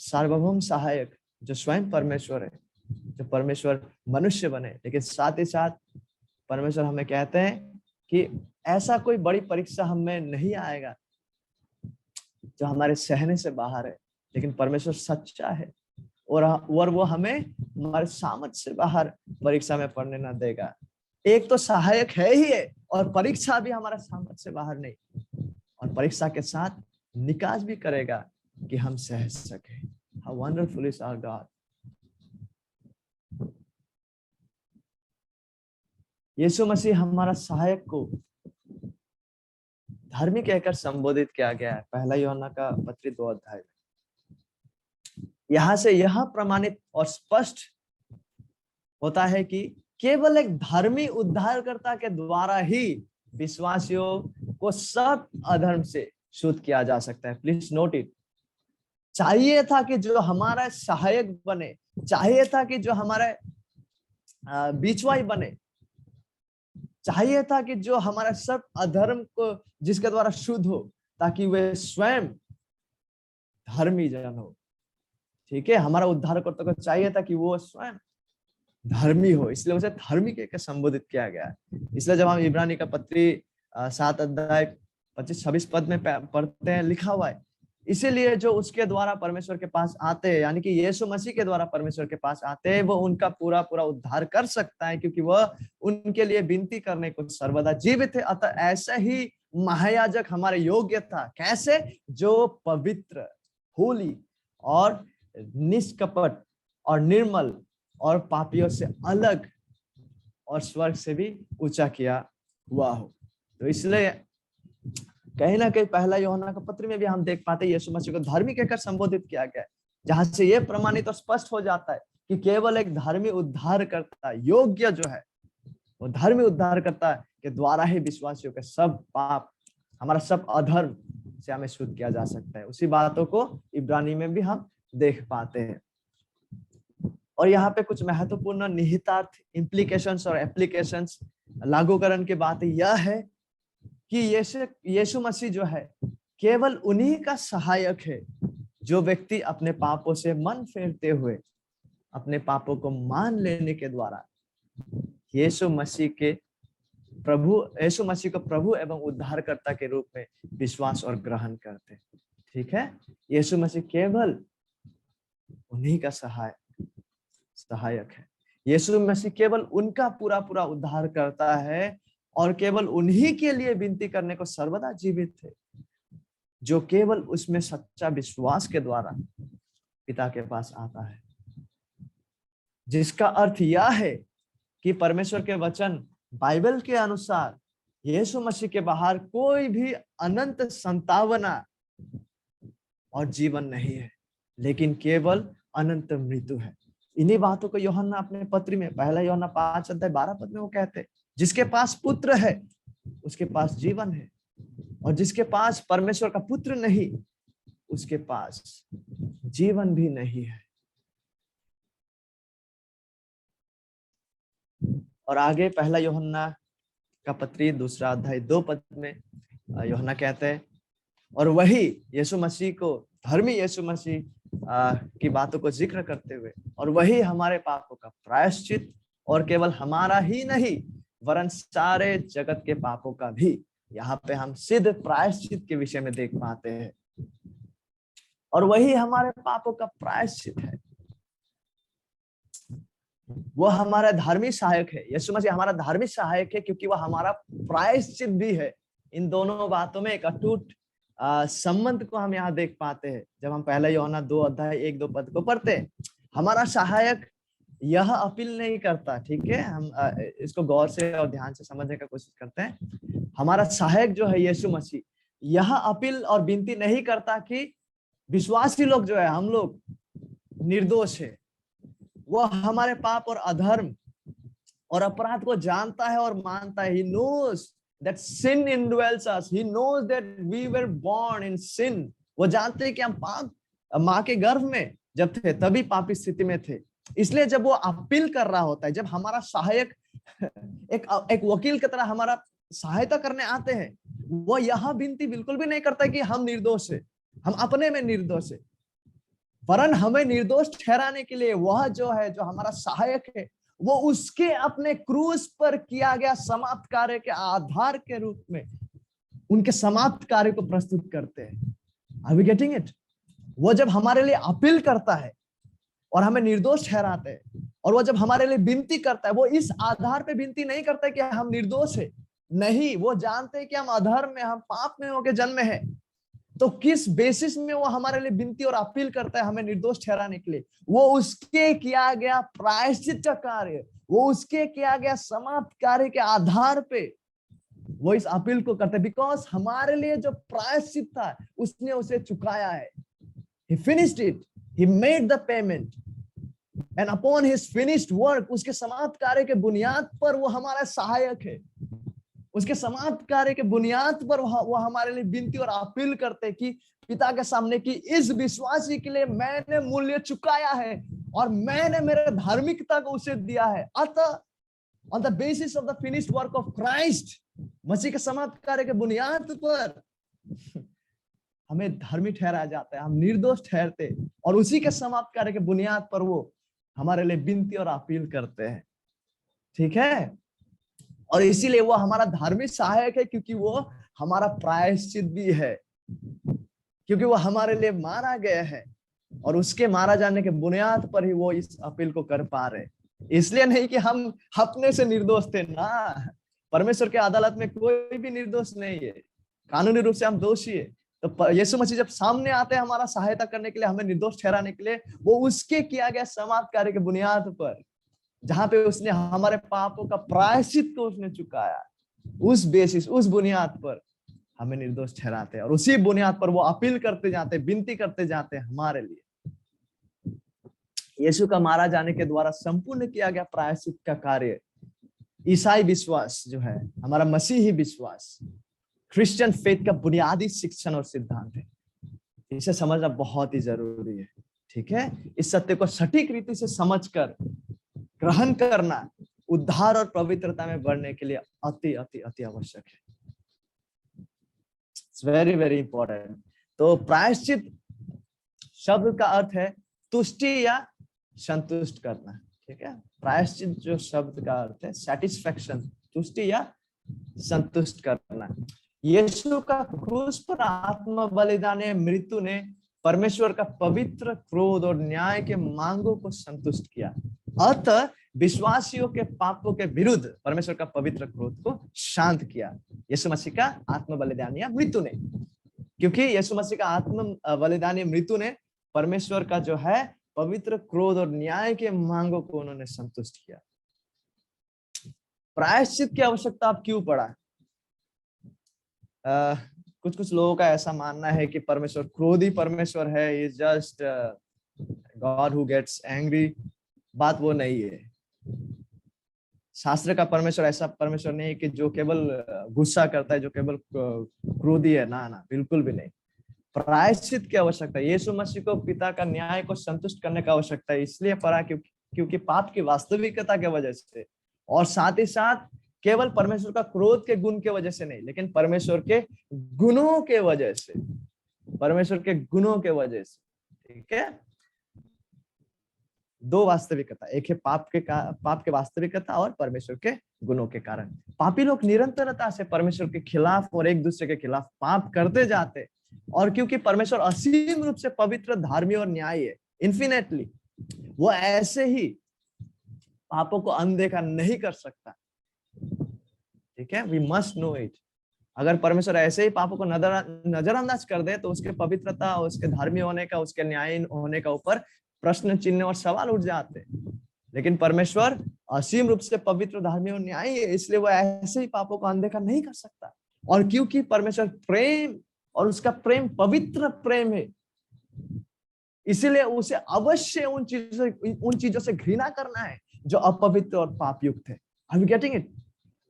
सार्वभौम सहायक जो स्वयं परमेश्वर है, जो परमेश्वर मनुष्य बने। लेकिन साथ ही साथ परमेश्वर हमें कहते हैं कि ऐसा कोई बड़ी परीक्षा हमें नहीं आएगा जो हमारे सहने से बाहर है, लेकिन परमेश्वर सच्चा है और वो हमें हमारे सामर्थ्य से बाहर परीक्षा में पढ़ने ना देगा। एक तो सहायक है ही है, और परीक्षा भी हमारा सामर्थ्य से बाहर नहीं, और परीक्षा के साथ निकास भी करेगा कि हम सह सके। How wonderful is our God. Yeshu Masih हमारा सहायक को धर्मी कहकर संबोधित किया गया है 1 यूहन्ना का पत्री 2 अध्याय में। यहां से यह प्रमाणित और स्पष्ट होता है कि केवल एक धर्मी उद्धारकर्ता के द्वारा ही विश्वासियों को सब अधर्म से शुद्ध किया जा सकता है। Please note it. चाहिए था कि जो हमारा सहायक बने, चाहिए था कि जो हमारे बीचवाई बने, चाहिए था कि जो हमारा सब अधर्म को जिसके द्वारा शुद्ध हो, ताकि वे स्वयं धर्मी जन हो। ठीक है, हमारा उद्धारकर्ता को चाहिए था कि वो स्वयं धर्मी हो, इसलिए उसे धर्मी कहकर संबोधित किया गया है। इसलिए जब हम इब्रानी का पत्री 7 अध्याय 25-26 पद में पढ़ते हैं, लिखा हुआ है, इसीलिए जो उसके द्वारा परमेश्वर के पास आते हैं, यानी कि यीशु मसीह के द्वारा परमेश्वर के पास आते हैं, वो उनका पूरा पूरा उद्धार कर सकता है, क्योंकि वह उनके लिए विनती करने को सर्वदा जीवित है। अतः ऐसा ही महायाजक हमारे योग्य था। कैसे? जो पवित्र, होली और निष्कपट और निर्मल और पापियों से अलग और स्वर्ग से भी ऊंचा किया हुआ हो। तो इसलिए कहीं ना कहीं 1 यूहन्ना का पत्र में भी हम देख पाते हैं यीशु मसीह को धर्मी कहकर संबोधित किया गया है, जहां से यह प्रमाणित और स्पष्ट हो जाता है कि केवल एक धर्मी उद्धारकर्ता योग्य जो है, वो धर्मी उद्धारकर्ता के द्वारा ही विश्वासियों के सब पाप, हमारा सब अधर्म से हमें शुद्ध किया जा सकता है। उसी बातों को इब्रानी में भी हम देख पाते हैं। और यहाँ पे कुछ महत्वपूर्ण निहितार्थ, इम्प्लीकेशंस और एप्लीकेशंस, लागूकरण की बात यह है कि यीशु मसीह जो है केवल उन्हीं का सहायक है जो व्यक्ति अपने पापों से मन फेरते हुए, अपने पापों को मान लेने के द्वारा यीशु मसीह को प्रभु एवं उद्धारकर्ता के रूप में विश्वास और ग्रहण करते हैं। ठीक है, यीशु मसीह केवल उन्हीं का सहायक है। यीशु मसीह केवल उनका पूरा पूरा उद्धार करता है, और केवल उन्हीं के लिए विनती करने को सर्वदा जीवित है, जो केवल उसमें सच्चा विश्वास के द्वारा पिता के पास आता है। जिसका अर्थ यह है कि परमेश्वर के वचन बाइबल के अनुसार यीशु मसीह के बाहर कोई भी अनंत संतावना और जीवन नहीं है, लेकिन केवल अनंत मृत्यु है। इन्हीं बातों को यूहन्ना अपने पत्र में 1 यूहन्ना 5 अध्याय 12 पद में वो कहते हैं, जिसके पास पुत्र है उसके पास जीवन है, और जिसके पास परमेश्वर का पुत्र नहीं उसके पास जीवन भी नहीं है। और आगे 1 यूहन्ना का पत्री 2 अध्याय 2 पद में यूहन्ना कहते हैं, और वही यीशु मसीह को, धर्मी यीशु मसीह की बातों को जिक्र करते हुए, और वही हमारे पापों का प्रायश्चित, और केवल हमारा ही नहीं वरन सारे जगत के पापों का भी। यहाँ पे हम सिद्ध प्रायश्चित के विषय में देख पाते हैं, और वही हमारे पापों का प्रायश्चित है। वो हमारा धार्मिक सहायक है। यीशु मसीह हमारा धार्मिक सहायक है क्योंकि वह हमारा प्रायश्चित भी है। इन दोनों बातों में एक अटूट संबंध को हम यहाँ देख पाते हैं जब हम पहले यूहन्ना 2 अध्याय 1-2 पद को पढ़ते हैं। हमारा सहायक यह अपील नहीं करता, ठीक है, हम इसको गौर से और ध्यान से समझने का कोशिश करते हैं। हमारा सहायक जो है यीशु मसीह, यह अपील और विनती नहीं करता कि विश्वासी लोग जो है, हम लोग निर्दोष है। वह हमारे पाप और अधर्म और अपराध को जानता है और मानता है। He knows that sin indwells us. He knows that we were born in sin. वो जानते हैं कि हम पाप माँ के गर्भ में जब थे तभी पापी स्थिति में थे। इसलिए जब वो अपील कर रहा होता है, जब हमारा सहायक एक वकील की तरह हमारा सहायता करने आते हैं, वो यह विनती बिल्कुल भी नहीं करता कि हम निर्दोष है, हम अपने में निर्दोष है, वरन हमें निर्दोष ठहराने के लिए वह जो है, जो हमारा सहायक है, वो उसके अपने क्रूस पर किया गया समाप्त कार्य के आधार के रूप में उनके समाप्त कार्य को प्रस्तुत करते हैं। Are we getting it? वो जब हमारे लिए अपील करता है और हमें निर्दोष ठहराते हैं, और वो जब हमारे लिए विनती करता है, वो इस आधार पे विनती नहीं करता है कि हम निर्दोष है, नहीं, वो जानते हैं कि हम अधर्म में, हम पाप में होके जन्मे हैं। तो किस बेसिस में वो हमारे लिए विनती और अपील करता है हमें निर्दोष ठहराने के लिए? वो उसके किया गया प्रायश्चित का कार्य, वो उसके किया गया समाप्त कार्य के आधार पे वो इस अपील को करते हैं। बिकॉज हमारे लिए जो प्रायश्चित था उसने उसे चुकाया है। He finished it. He made the payment. And upon his finished work, उसके समाप्त कार्य के बुनियाद पर वो हमारा सहायक है। उसके समाप्त कार्य के बुनियाद पर वो हमारे लिए विनती और अपील करते कि पिता के सामने कि इस विश्वासी के लिए मैंने मूल्य चुकाया है और मैंने मेरे धार्मिकता को उसे दिया है। अतः on the basis of the finished work of Christ, Masih के समाप्त कार्य के बुनियाद पर हमें धर्मी ठहराया जाता है, हम निर्दोष ठहरते, और उसी के समाप्त कार्य के बुनियाद पर वो हमारे लिए विनती और अपील करते हैं। ठीक है, और इसीलिए वो हमारा धार्मिक सहायक है क्योंकि वो हमारा प्रायश्चित भी है, क्योंकि वो हमारे लिए मारा गया है, और उसके मारा जाने के बुनियाद पर ही वो इस अपील को कर पा रहे। इसलिए नहीं कि हम अपने से निर्दोष थे ना, परमेश्वर के अदालत में कोई भी निर्दोष नहीं है, कानूनी रूप से हम दोषी है। तो यीशु मसीह जब सामने आते हैं हमारा सहायता करने के लिए, हमें निर्दोष ठहराने के लिए, वो उसके किया गया समाप्त कार्य के बुनियाद पर, जहां पे उसने हमारे पापों का प्रायश्चित को उसने चुकाया, उस बेसिस, उस बुनियाद पर हमें निर्दोष ठहराते हैं, और उसी बुनियाद पर वो अपील करते जाते, विनती करते जाते हैं हमारे लिए। यीशु का मारा जाने के द्वारा संपूर्ण किया गया प्रायश्चित का कार्य ईसाई विश्वास जो है, हमारा मसीही विश्वास, क्रिश्चियन फेथ का बुनियादी शिक्षण और सिद्धांत है। इसे समझना बहुत ही जरूरी है। ठीक है, इस सत्य को सटीक रीति से समझकर ग्रहण करना उद्धार और पवित्रता में बढ़ने के लिए अति अति अति आवश्यक है। It's very very important. तो प्रायश्चित शब्द का अर्थ है तुष्टि या संतुष्ट करना। ठीक है, प्रायश्चित जो शब्द का अर्थ है सैटिस्फैक्शन, तुष्टि या संतुष्ट करना। यीशु का क्रूस पर आत्म बलिदान मृत्यु ने परमेश्वर का पवित्र क्रोध और न्याय के मांगों को संतुष्ट किया। अतः विश्वासियों के पापों के विरुद्ध परमेश्वर का पवित्र क्रोध को शांत किया यीशु मसीह का आत्म बलिदान या मृत्यु ने, क्योंकि यीशु मसीह का आत्म बलिदान या मृत्यु ने परमेश्वर का जो है पवित्र क्रोध और न्याय के मांगों को उन्होंने संतुष्ट किया। प्रायश्चित की आवश्यकता अब क्यों पड़ा? कुछ कुछ लोगों का ऐसा मानना है कि परमेश्वर क्रोधी परमेश्वर है, is just God who gets angry. बात वो नहीं है। शास्त्र का परमेश्वर ऐसा परमेश्वर नहीं है कि जो केवल गुस्सा करता है, जो केवल क्रोधी है, ना ना, बिल्कुल भी नहीं। प्रायश्चित की आवश्यकता, यीशु मसीह को पिता का न्याय को संतुष्ट करने का आवश्यकता है, इसलिए पड़ा क्योंकि पाप की वास्तविकता की वजह से, और साथ ही साथ केवल परमेश्वर का क्रोध के गुण के वजह से नहीं, लेकिन परमेश्वर के गुणों के वजह से, परमेश्वर के गुणों के वजह से। ठीक है, दो वास्तविकता, एक है पाप के वास्तविकता और परमेश्वर के गुणों के कारण। पापी लोग निरंतरता से परमेश्वर के खिलाफ और एक दूसरे के खिलाफ पाप करते जाते, और क्योंकि परमेश्वर असीम रूप से पवित्र, धार्मिक और न्यायी है, इन्फिनेटली, वो ऐसे ही पापों को अनदेखा नहीं कर सकता। ठीक है, वी मस्ट नो इट। अगर परमेश्वर ऐसे ही पापों को नजरअंदाज कर दे तो उसके पवित्रता, उसके धार्मिक होने का, उसके न्याय होने का ऊपर प्रश्न चिन्ह और सवाल उठ जाते। लेकिन परमेश्वर असीम रूप से पवित्र, धार्मिक और न्यायी है, इसलिए वो ऐसे ही पापों को अनदेखा नहीं कर सकता। और क्योंकि परमेश्वर प्रेम, और उसका प्रेम पवित्र प्रेम है, इसीलिए उसे अवश्य उन चीजों से घृणा करना है जो अपवित्र और पाप युक्त है। Are you getting it?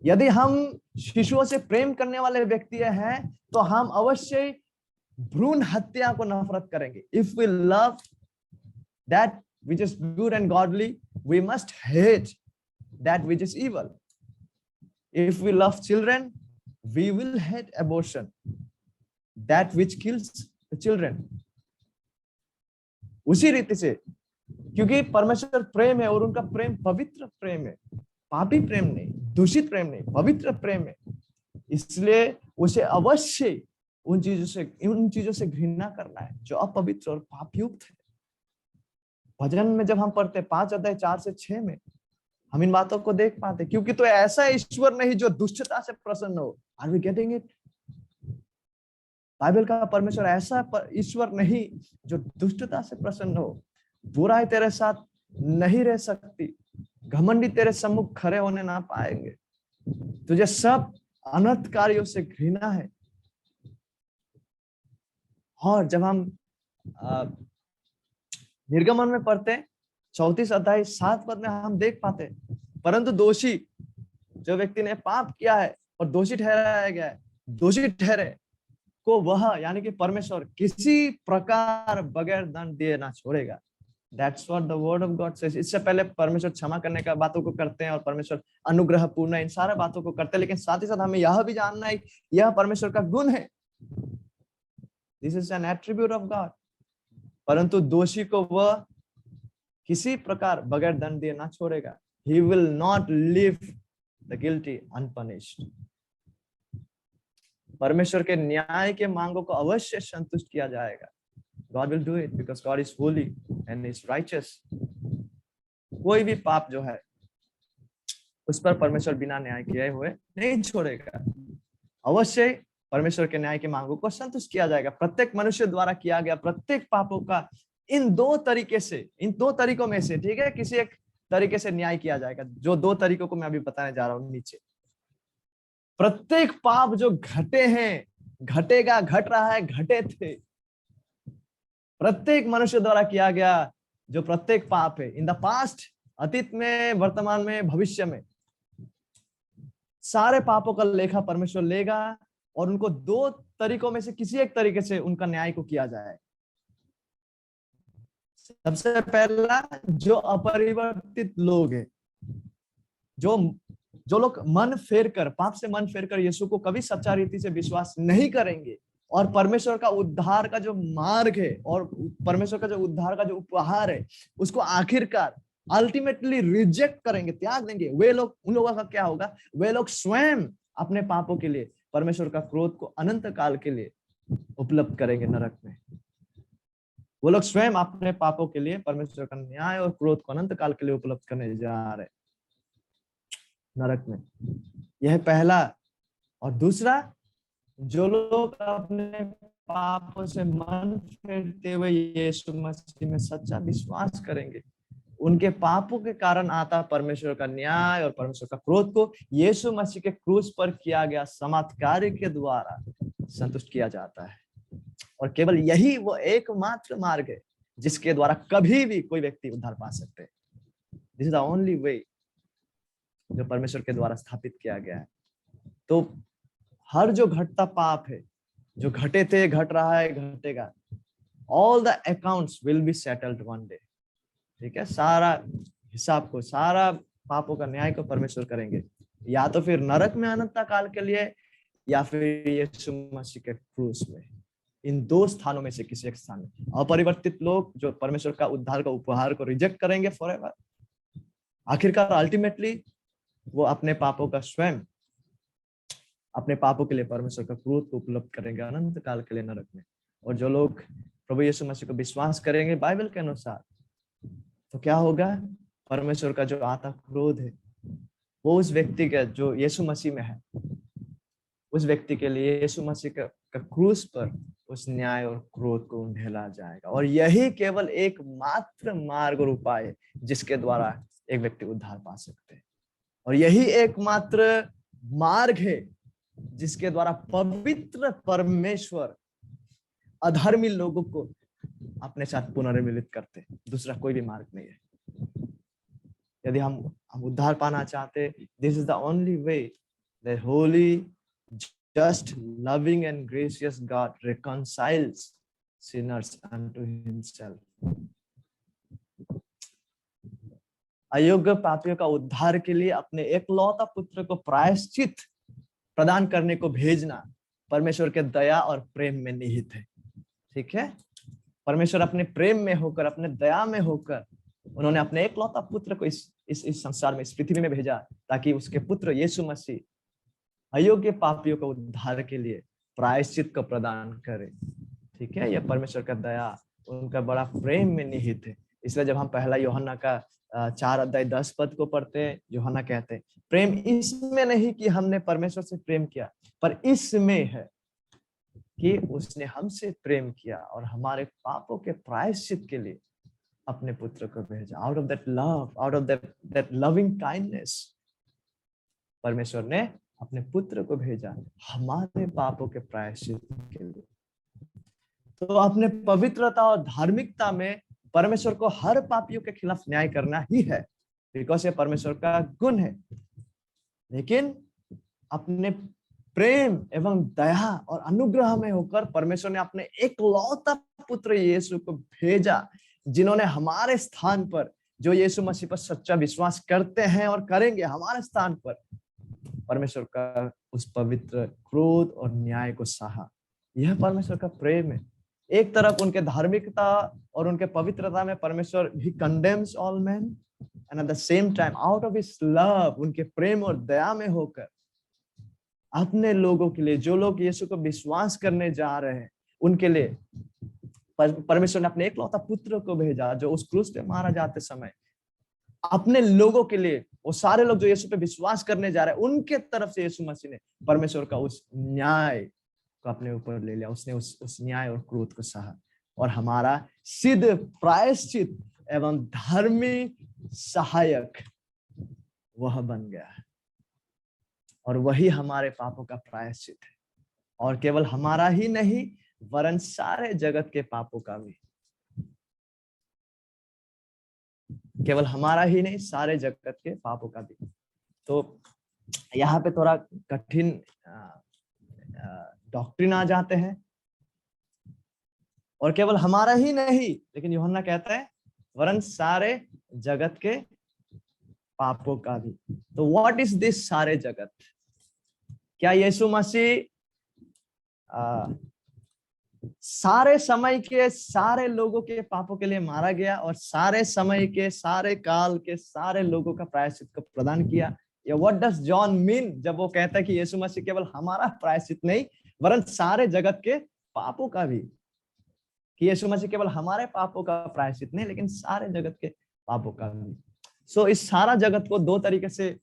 यदि हम शिशुओं से प्रेम करने वाले व्यक्ति हैं तो हम अवश्य भ्रूण हत्या को नफरत करेंगे। If we love that which is good and godly, we must hate that which is evil. If we love children, we will hate abortion, that which kills the children. उसी रीति से, क्योंकि परमेश्वर प्रेम है और उनका प्रेम पवित्र प्रेम है, पापी प्रेम नहीं, दूषित प्रेम नहीं, पवित्र प्रेम है, इसलिए उसे अवश्य उन चीजों से घृणा करना है जो अपवित्र और पापयुक्त है। भजन में जब हम पढ़ते 5 अध्याय 4 से 6 में हम इन बातों को देख पाते, क्योंकि तो ऐसा ईश्वर नहीं जो दुष्टता से प्रसन्न हो। Are we getting it? Bible का परमेश्वर ऐसा ईश्वर नहीं जो दुष्टता से प्रसन्न हो। बुराई तेरे साथ नहीं रह सकती, घमंडी तेरे सम्मुख खड़े होने ना पाएंगे, तुझे सब अनर्थ कार्यों से घृणा है। और जब हम निर्गमन में पढ़ते 34 अध्याय 7 पद में हम देख पाते, परंतु दोषी, जो व्यक्ति ने पाप किया है और दोषी ठहराया गया है, दोषी ठहरे को वह यानी कि परमेश्वर किसी प्रकार बगैर दंड दिए ना छोड़ेगा। That's what the word of God says. इससे पहले परमेश्वर क्षमा करने का बातों को करते हैं और परमेश्वर अनुग्रह पूर्ण, इन सारे बातों को करते हैं, लेकिन साथ ही साथ हमें यह भी जानना है यह परमेश्वर का गुण है। This is an attribute of God. परंतु दोषी को वह किसी प्रकार बगैर दंड दिए ना छोड़ेगा। He will not leave the guilty unpunished. परमेश्वर के न्याय के मांगों को अवश्य संतुष्ट किया जाएगा। God will do it because God is holy and is righteous. कोई भी पाप जो है उस पर परमेश्वर बिना न्याय किए हुए नहीं छोड़ेगा। अवश्य परमेश्वर के न्याय के मांगों को संतुष्ट किया जाएगा। प्रत्येक मनुष्य द्वारा किया गया प्रत्येक पापों का इन दो तरीकों में से, ठीक है, किसी एक तरीके से न्याय किया जाएगा। जो 2 तरीकों को मैं अभी बताने जा रहा हूं नीचे। प्रत्येक पाप जो घटे हैं, घटेगा, घट रहा है, घटे थे, प्रत्येक मनुष्य द्वारा किया गया जो प्रत्येक पाप है, इन द पास्ट, अतीत में, वर्तमान में, भविष्य में, सारे पापों का लेखा परमेश्वर लेगा और उनको 2 तरीकों में से किसी एक तरीके से उनका न्याय को किया जाए। सबसे पहला, जो अपरिवर्तित लोग हैं, जो लोग मन फेर कर, पाप से मन फेर कर यीशु को कभी सच्चा रीति से विश्वास नहीं करेंगे और परमेश्वर का उद्धार का जो मार्ग है और परमेश्वर का जो उद्धार का जो उपहार है उसको आखिरकार अल्टीमेटली रिजेक्ट करेंगे, त्याग देंगे, वे लोग, उन लोगों का क्या होगा? वे लोग स्वयं अपने पापों के लिए परमेश्वर का क्रोध को अनंत काल के लिए उपलब्ध करेंगे नरक में। वो लोग स्वयं अपने पापों के लिए परमेश्वर का न्याय और क्रोध को अनंत काल के लिए उपलब्ध करने जा रहे नरक में। यह पहला। और दूसरा, जो लोग अपने पापों से मन फेरते हुए यीशु मसीह में सच्चा विश्वास करेंगे, उनके पापों के कारण आता परमेश्वर का न्याय और परमेश्वर का क्रोध को यीशु मसीह के क्रूस पर किया गया समाप्त कार्य के द्वारा संतुष्ट किया जाता है। और केवल यही वो एकमात्र मार्ग है जिसके द्वारा कभी भी कोई व्यक्ति उद्धार पा सकते हैं। This is the only way जो परमेश्वर के द्वारा स्थापित किया गया है। तो हर जो घटता पाप है, जो घटे थे, घट रहा है, घटेगा, all the accounts will be settled one day. ठीक है, सारा हिसाब को, सारा पापों का न्याय को परमेश्वर करेंगे या तो फिर नरक में अनंत काल के लिए, या फिर यीशु मसीह के क्रूस में। इन दो स्थानों में से किसी एक स्थान में अपरिवर्तित लोग जो परमेश्वर का उद्धार का उपहार को रिजेक्ट करेंगे फॉरएवर, आखिरकार अल्टीमेटली वो अपने पापों का स्वयं, अपने पापों के लिए परमेश्वर का क्रोध को उपलब्ध करेंगे अनंत काल के लिए नरक में। और जो लोग प्रभु यीशु मसीह को विश्वास करेंगे बाइबल के अनुसार, तो क्या होगा? परमेश्वर का जो आता क्रोध है वो उस व्यक्ति का जो यीशु मसीह में है, उस व्यक्ति के लिए यीशु मसीह का क्रूस पर उस न्याय और क्रोध को ढेला जाएगा। और यही केवल एकमात्र मार्ग और उपाय है जिसके द्वारा एक व्यक्ति उद्धार पा सकते हैं। और यही एकमात्र मार्ग है जिसके द्वारा पवित्र परमेश्वर अधर्मी लोगों को अपने साथ पुनर्मिलित करते हैं। दूसरा कोई भी मार्ग नहीं है। यदि हम उद्धार पाना चाहते, this is the only way that Holi, just, loving and gracious God reconciles sinners unto himself। अयोग्य पापियों का उद्धार के लिए अपने एकलौता पुत्र को प्रायश्चित प्रदान करने को भेजना परमेश्वर के दया और प्रेम में निहित है। ठीक है, परमेश्वर अपने प्रेम में होकर, अपने दया में होकर, उन्होंने अपने एकलौता पुत्र को इस संसार में, इस पृथ्वी में भेजा, ताकि उसके पुत्र यीशु मसीह अयोग्य पापियों का उद्धार के लिए प्रायश्चित को प्रदान करे। ठीक है, यह परमेश्वर का दया, उनका बड़ा प्रेम में निहित है। इसलिए जब हम पहला यूहन्ना का 4:10 को पढ़ते हैं, यूहन्ना कहते हैं प्रेम इसमें नहीं कि हमने परमेश्वर से प्रेम किया, पर इसमें है कि उसने हमसे प्रेम किया और हमारे पापों के प्रायश्चित के लिए अपने पुत्र को भेजा। Out of that love, out of that loving kindness, परमेश्वर ने अपने पुत्र को भेजा हमारे पापों के प्रायश्चित के लिए। तो अपने पवित्रता और धार्मिकता में परमेश्वर को हर पापियों के खिलाफ न्याय करना ही है, बिकॉज़ ये परमेश्वर का गुण है। लेकिन अपने प्रेम एवं दया और अनुग्रह में होकर परमेश्वर ने अपने एकलौता पुत्र यीशु को भेजा, जिन्होंने हमारे स्थान पर, जो यीशु मसीह पर सच्चा विश्वास करते हैं और करेंगे, हमारे स्थान पर परमेश्वर का उस पवित्र क्रोध और न्याय को सहा। यह परमेश्वर का प्रेम है। एक तरफ उनके धार्मिकता और उनके पवित्रता में परमेश्वर ही condemns all man, and at the same time out of his love, उनके प्रेम और दया में होकर अपने लोगों के लिए, जो लोग यीशु को विश्वास करने जा रहे हैं, उनके लिए परमेश्वर ने अपने एकलौता पुत्र को भेजा, जो उस क्रूस पे मारा जाते समय अपने लोगों के लिए, वो सारे लोग जो यीशु पे विश्वास करने जा रहे हैं, उनके तरफ से यीशु मसीह ने परमेश्वर का उस न्याय को अपने ऊपर ले लिया। उसने उस न्याय और क्रोध को सहा और हमारा सिद्ध प्रायश्चित एवं धर्मी सहायक वह बन गया है। और वही हमारे पापों का प्रायश्चित है, और केवल हमारा ही नहीं वरन सारे जगत के पापों का भी। केवल हमारा ही नहीं, सारे जगत के पापों का भी। तो यहाँ पे थोड़ा कठिन डॉक्ट्रिन आ जाते हैं, और केवल हमारा ही नहीं, लेकिन यूहन्ना कहता है वरन सारे जगत के पापों का भी। तो व्हाट इज दिस सारे जगत? क्या यीशु मसीह सारे समय के सारे लोगों के पापों के लिए मारा गया और सारे समय के, सारे काल के सारे लोगों का प्रायश्चित को प्रदान किया? या व्हाट डज जॉन मीन जब वो कहता है कि यीशु मसीह केवल हमारा प्रायश्चित नहीं वरन सारे जगत के पापों का भी? कि यीशु मसीह केवल हमारे पापों का प्रायश्चित नहीं, लेकिन सारे जगत के पापों का भी। सो इस सारा जगत को दो तरीके से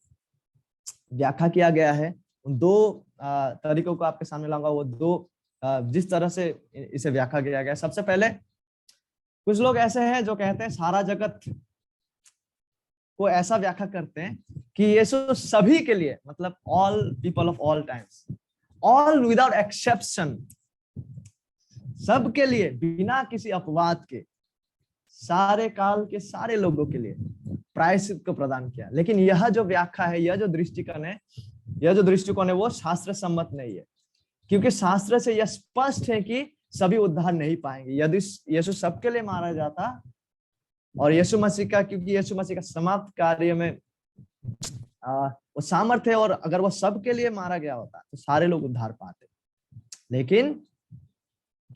व्याख्या किया गया है। उन दो तरीकों को आपके सामने लाऊंगा। वो दो जिस तरह से इसे व्याख्या किया गया, सबसे पहले कुछ लोग ऐसे हैं जो कहते हैं सारा जगत को ऐसा व्याख्या करते हैं कि यीशु सभी के लिए, मतलब all people of all times, all without exception, सबके लिए बिना किसी अपवाद के, सारे काल के सारे लोगों के लिए प्रायश्चित को प्रदान किया। लेकिन यह जो व्याख्या है, यह जो दृष्टिकोण है वो शास्त्र सम्मत नहीं है, क्योंकि शास्त्र से यह स्पष्ट है कि सभी उद्धार नहीं पाएंगे। यदि यीशु सबके लिए मारा जाता और यीशु मसीह का, क्योंकि यीशु मसीह का समाप्त कार्य में वो सामर्थ्य है, और अगर वो सबके लिए मारा गया होता तो सारे लोग उद्धार पाते। लेकिन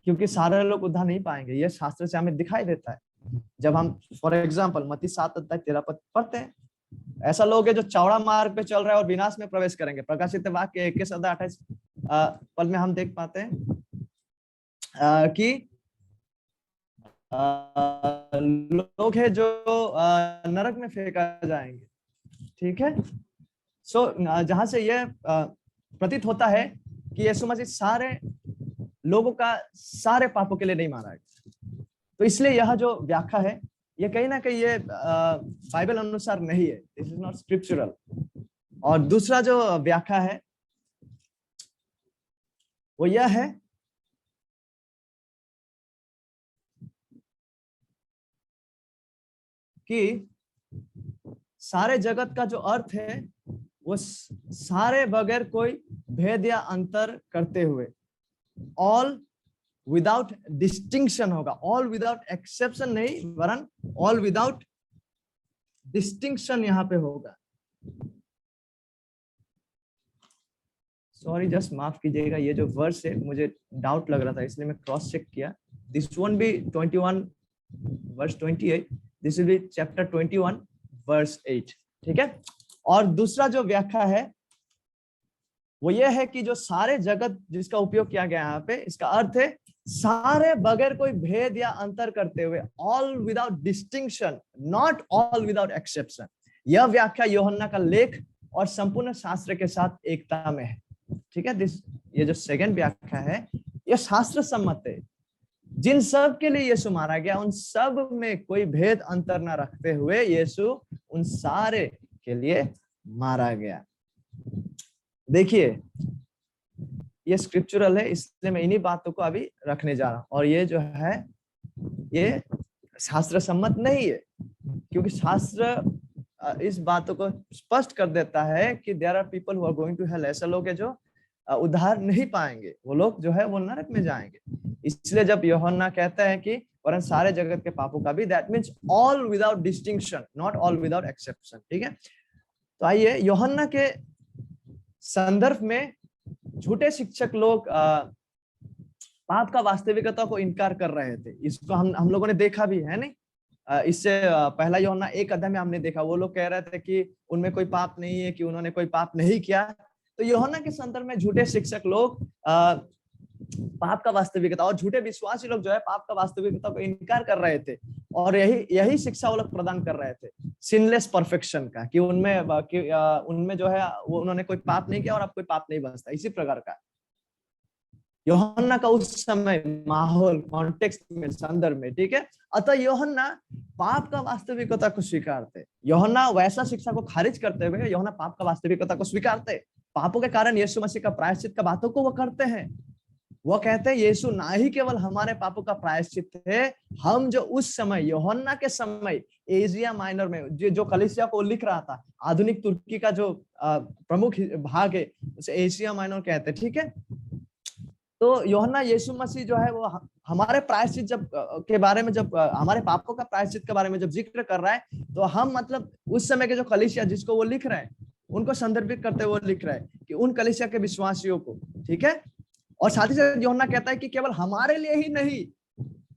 क्योंकि सारे लोग उद्धार नहीं पाएंगे, ये शास्त्र से हमें दिखाई देता है। जब हम फॉर एग्जाम्पल मत्ती 7:13 पढ़ते हैं, ऐसा लोग है जो चौड़ा मार्ग पे चल रहा है और विनाश में प्रवेश करेंगे। प्रकाशित वाक्य 21:28 पद में हम देख पाते हैं कि लोग है जो नरक में फेंका जाएंगे। ठीक है, सो जहां से यह प्रतीत होता है कि यीशु मसीह सारे लोगों का सारे पापों के लिए नहीं मारा है। तो इसलिए यह जो व्याख्या है, ये कहीं ना कहीं ये बाइबल अनुसार नहीं है, दिस इज नॉट स्क्रिप्चरल। और दूसरा जो व्याख्या है वो यह है कि सारे जगत का जो अर्थ है वो सारे बगैर कोई भेद या अंतर करते हुए, ऑल विदाउट डिस्टिंक्शन होगा। ऑल विदाउट एक्सेप्शन नहीं, वरन ऑल विदाउट डिस्टिंक्शन यहाँ पे होगा। सॉरी, जस्ट माफ कीजिएगा, ये जो वर्स है मुझे डाउट लग रहा था, इसलिए मैं क्रॉस चेक किया। This won't be 21 verse 28, this will be chapter 21 verse 8। ठीक है, और दूसरा जो व्याख्या है वो ये है कि जो सारे जगत जिसका उपयोग किया गया यहाँ पे, इसका अर्थ है सारे बगैर कोई भेद या अंतर करते हुए, all without distinction, not all without exception. यह व्याख्या यूहन्ना का लेख और संपूर्ण शास्त्र के साथ एकता में है। ठीक है, ये जो सेकंड व्याख्या है यह शास्त्र सम्मत है। जिन सब के लिए यीशु मारा गया उन सब में कोई भेद अंतर न रखते हुए यीशु उन सारे के लिए मारा गया। देखिए, ये स्क्रिप्चरल है, इसलिए मैं इन्हीं बातों को अभी रखने जा रहा हूं। और ये जो है ये शास्त्र सम्मत नहीं है, क्योंकि शास्त्र इस बातों को स्पष्ट कर देता है कि there are people who are going to hell. ऐसे लोग हैं जो उद्धार नहीं पाएंगे, वो लोग जो है वो नरक में जाएंगे। इसलिए जब यूहन्ना कहता है कि वरन सारे जगत के पापों का भी, that means all without distinction, not all without exception. ठीक है, तो आइए यूहन्ना के संदर्भ में झूठे शिक्षक लोग पाप का वास्तविकता को इनकार कर रहे थे। इसको हम लोगों ने देखा भी है नहीं। इससे पहला यूहन्ना 1 अध्याय में हमने देखा, वो लोग कह रहे थे कि उनमें कोई पाप नहीं है, कि उन्होंने कोई पाप नहीं किया। तो यूहन्ना के संदर्भ में झूठे शिक्षक लोग पाप का वास्तविकता, और झूठे विश्वासी लोग जो है पाप का वास्तविकता को इनकार कर रहे थे, और यही शिक्षा वो लोग प्रदान कर रहे थे, सिनलेस परफेक्शन का, कि उनमें जो है वो उन्होंने कोई पाप नहीं किया और अब कोई पाप नहीं बचता, इसी प्रकार का। यूहन्ना का उस समय माहौल, कॉन्टेक्स्ट में, संदर्भ में, ठीक है। अतः यूहन्ना पाप का वास्तविकता को स्वीकारते, यूहन्ना वैसा शिक्षा को खारिज करते हुए यूहन्ना पाप का वास्तविकता को स्वीकारते। पापों के कारण यीशु मसीह का प्रायश्चित का बातों को वो करते हैं। वो कहते हैं यीशु ना ही केवल हमारे पापों का प्रायश्चित थे, हम जो उस समय यूहन्ना के समय एशिया माइनर में जो कलीसिया को लिख रहा था, आधुनिक तुर्की का जो प्रमुख भाग है उसे एशिया माइनर कहते हैं। ठीक है, तो यूहन्ना यीशु मसीह जो है वो हमारे प्रायश्चित जब के बारे में, जब हमारे पापों का प्रायश्चित के बारे में जब जिक्र कर रहा है, तो हम मतलब उस समय के जो कलीसिया जिसको वो लिख रहे हैं उनको संदर्भित करते हुए लिख रहा है कि उन कलीसिया के विश्वासियों को। ठीक है, और साथ ही साथ यूहन्ना कहता है कि केवल हमारे लिए ही नहीं,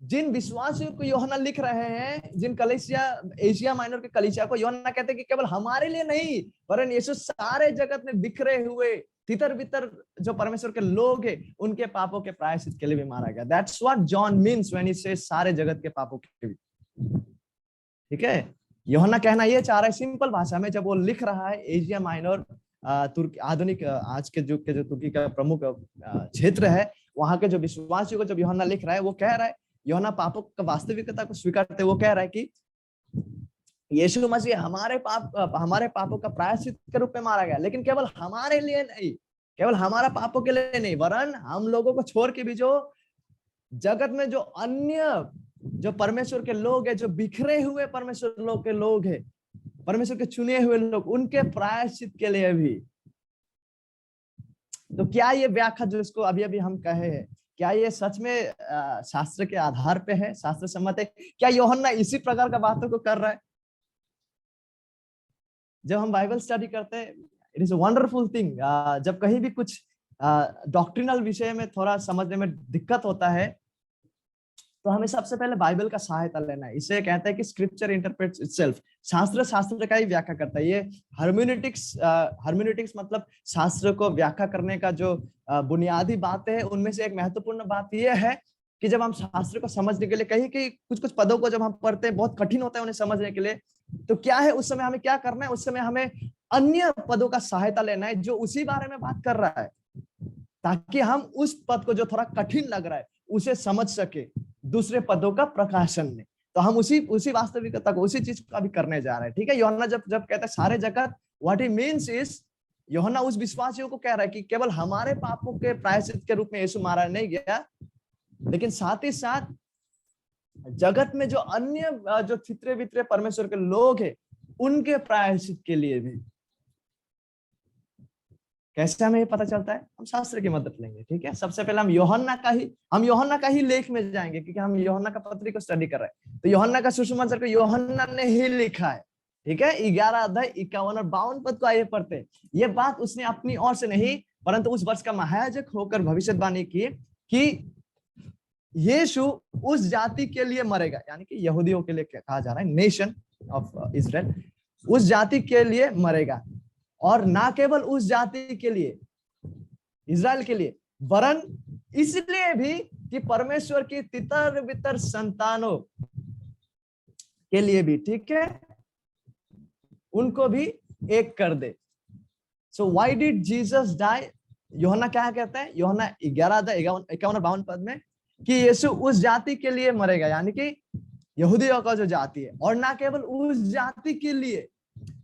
जिन विश्वासियों को यूहन्ना लिख रहे हैं, जिन कलीसिया एशिया माइनर के कलीसिया को, यूहन्ना कहते हैं कि केवल हमारे लिए नहीं, वरन यीशु सारे जगत में बिखरे हुए तितर बितर जो परमेश्वर के लोग हैं उनके पापों के प्रायश्चित के लिए भी मारा गया। That's what John means when he says सारे जगत के पापों के लिए। ठीक है, यूहन्ना कहना ये चाह रहा है सिंपल भाषा में, जब वो लिख रहा है एशिया माइनर तुर्की, आधुनिक आज के युग के जो तुर्की का प्रमुख क्षेत्र है, वहां के जो विश्वासियों को जब यूहन्ना लिख रहा है, वो कह रहा है, यूहन्ना पापों का वास्तविकता को स्वीकारते वो कह रहा है कि यीशु मसीह हमारे पापों का प्रायश्चित के रूप में मारा गया, लेकिन केवल हमारे लिए नहीं, केवल हमारा पापों के लिए नहीं, वरन हम लोगों को छोड़ के भी जो जगत में जो अन्य जो परमेश्वर के लोग हैं, जो बिखरे हुए परमेश्वर लोग के लोग हैं, परमेश्वर के चुने हुए लोग, उनके प्रायश्चित के लिए भी। तो क्या ये व्याख्या जो इसको अभी अभी हम कहे हैं, क्या ये सच में शास्त्र के आधार पे है, शास्त्र सम्मत है? क्या यूहन्ना इसी प्रकार का बातों को कर रहा है? जब हम बाइबल स्टडी करते हैं, it is a wonderful thing. जब कहीं भी कुछ डॉक्ट्रिनल विषय में थोड़ा समझने में दिक्कत होता है, तो हमें सबसे पहले बाइबल का सहायता लेना है। इसे कहते हैं कि स्क्रिप्चर इंटरप्रेट्स इटसेल्फ, शास्त्र शास्त्र का ही व्याख्या करता है। ये हर्मेनेटिक्स, हर्मेनेटिक्स मतलब शास्त्र को व्याख्या करने का जो बुनियादी बातें है, उनमें से एक महत्वपूर्ण बात यह है कि जब हम शास्त्र को समझने के लिए कहीं कहीं कुछ कुछ पदों को जब हम पढ़ते हैं, बहुत कठिन होता है उन्हें समझने के लिए, तो क्या है उस समय हमें क्या करना है? उस समय हमें अन्य पदों का सहायता लेना है जो उसी बारे में बात कर रहा है, ताकि हम उस पद को जो थोड़ा कठिन लग रहा है उसे समझ सके दूसरे पदों का प्रकाशन में। तो हम उसी उसी वास्तविकता को, उसी चीज का भी करने जा रहे हैं। ठीक है, यूहन्ना जब जब कहता है सारे जगत, व्हाट ही मीन्स इज, यूहन्ना उस विश्वासियों को कह रहा है कि केवल हमारे पापों के प्रायश्चित के रूप में यीशु मारा नहीं गया, लेकिन साथ ही साथ जगत में जो अन्य जो छितरे वितरे परमेश्वर के लोग हैं, उनके प्रायश्चित के लिए भी। कैसे हमें ये पता चलता है? हम शास्त्र की मदद लेंगे। ठीक है, सबसे पहले हम यूहन्ना का ही लेख में जाएंगे, क्योंकि हम यूहन्ना का पत्री को स्टडी कर रहे हैं। तो यूहन्ना का सुसमाचार को यूहन्ना ने ही लिखा है। ठीक है, 11 अध्याय 51 और 52 पद को आइए पढ़ते हैं। ये बात उसने अपनी ओर से नहीं, परंतु उस वर्ष का महायाजक होकर भविष्यवाणी की कि यीशु उस जाति के लिए मरेगा, यानी कि यहूदियों के लिए कहा जा रहा है, नेशन ऑफ इजराइल, उस जाति के लिए मरेगा। और ना केवल उस जाति के लिए, इजराइल के लिए, वरन इसलिए भी कि परमेश्वर की तितर बितर संतानों के लिए भी, ठीक है, उनको भी एक कर दे। So why did Jesus die? Yuhanna क्या कहता है? यूहन्ना 11 अध्याय 51 और 52 पद में कि यीशु उस जाति के लिए मरेगा, यानी कि यहूदियों का जो जाति है, और ना केवल उस जाति के लिए,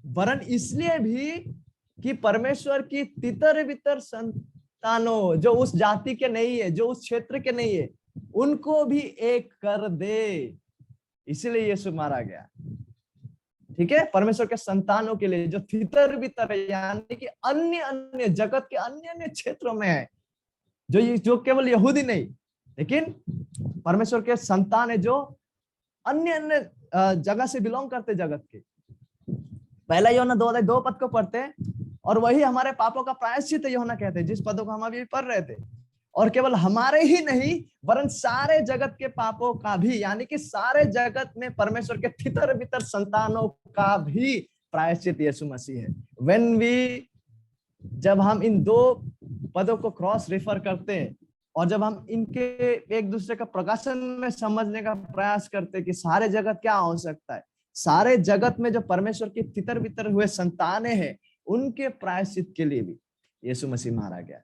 वरन इसलिए भी कि परमेश्वर की तितर बितर संतानों, जो उस जाति के नहीं है, जो उस क्षेत्र के नहीं है, उनको भी एक कर दे। इसलिए यीशु मारा गया। ठीक है, परमेश्वर के संतानों के लिए जो तितर बितर, यानी कि अन्य अन्य जगत के अन्य अन्य क्षेत्रों में है, जो केवल यहूदी नहीं, लेकिन परमेश्वर के संतान है, जो अन्य अन्य जगह से बिलोंग करते जगत के। पहला यूहन्ना 2 पद को पढ़ते हैं, और वही हमारे पापों का प्रायश्चित है, यूहन्ना कहते हैं, जिस पदों को हम अभी पढ़ रहे थे। और केवल हमारे ही नहीं, वरन सारे जगत के पापों का भी, यानी कि सारे जगत में परमेश्वर के तितर बितर संतानों का भी प्रायश्चित यीशु मसीह है। व्हेन वी, जब हम इन 2 पदों को क्रॉस रेफर करते हैं, और जब हम इनके एक दूसरे का प्रकाशन में समझने का प्रयास करते हैं कि सारे जगत क्या हो सकता है, सारे जगत में जो परमेश्वर की तितर बितर हुए संतानें हैं, उनके प्रायश्चित के लिए भी यीशु मसीह मारा गया।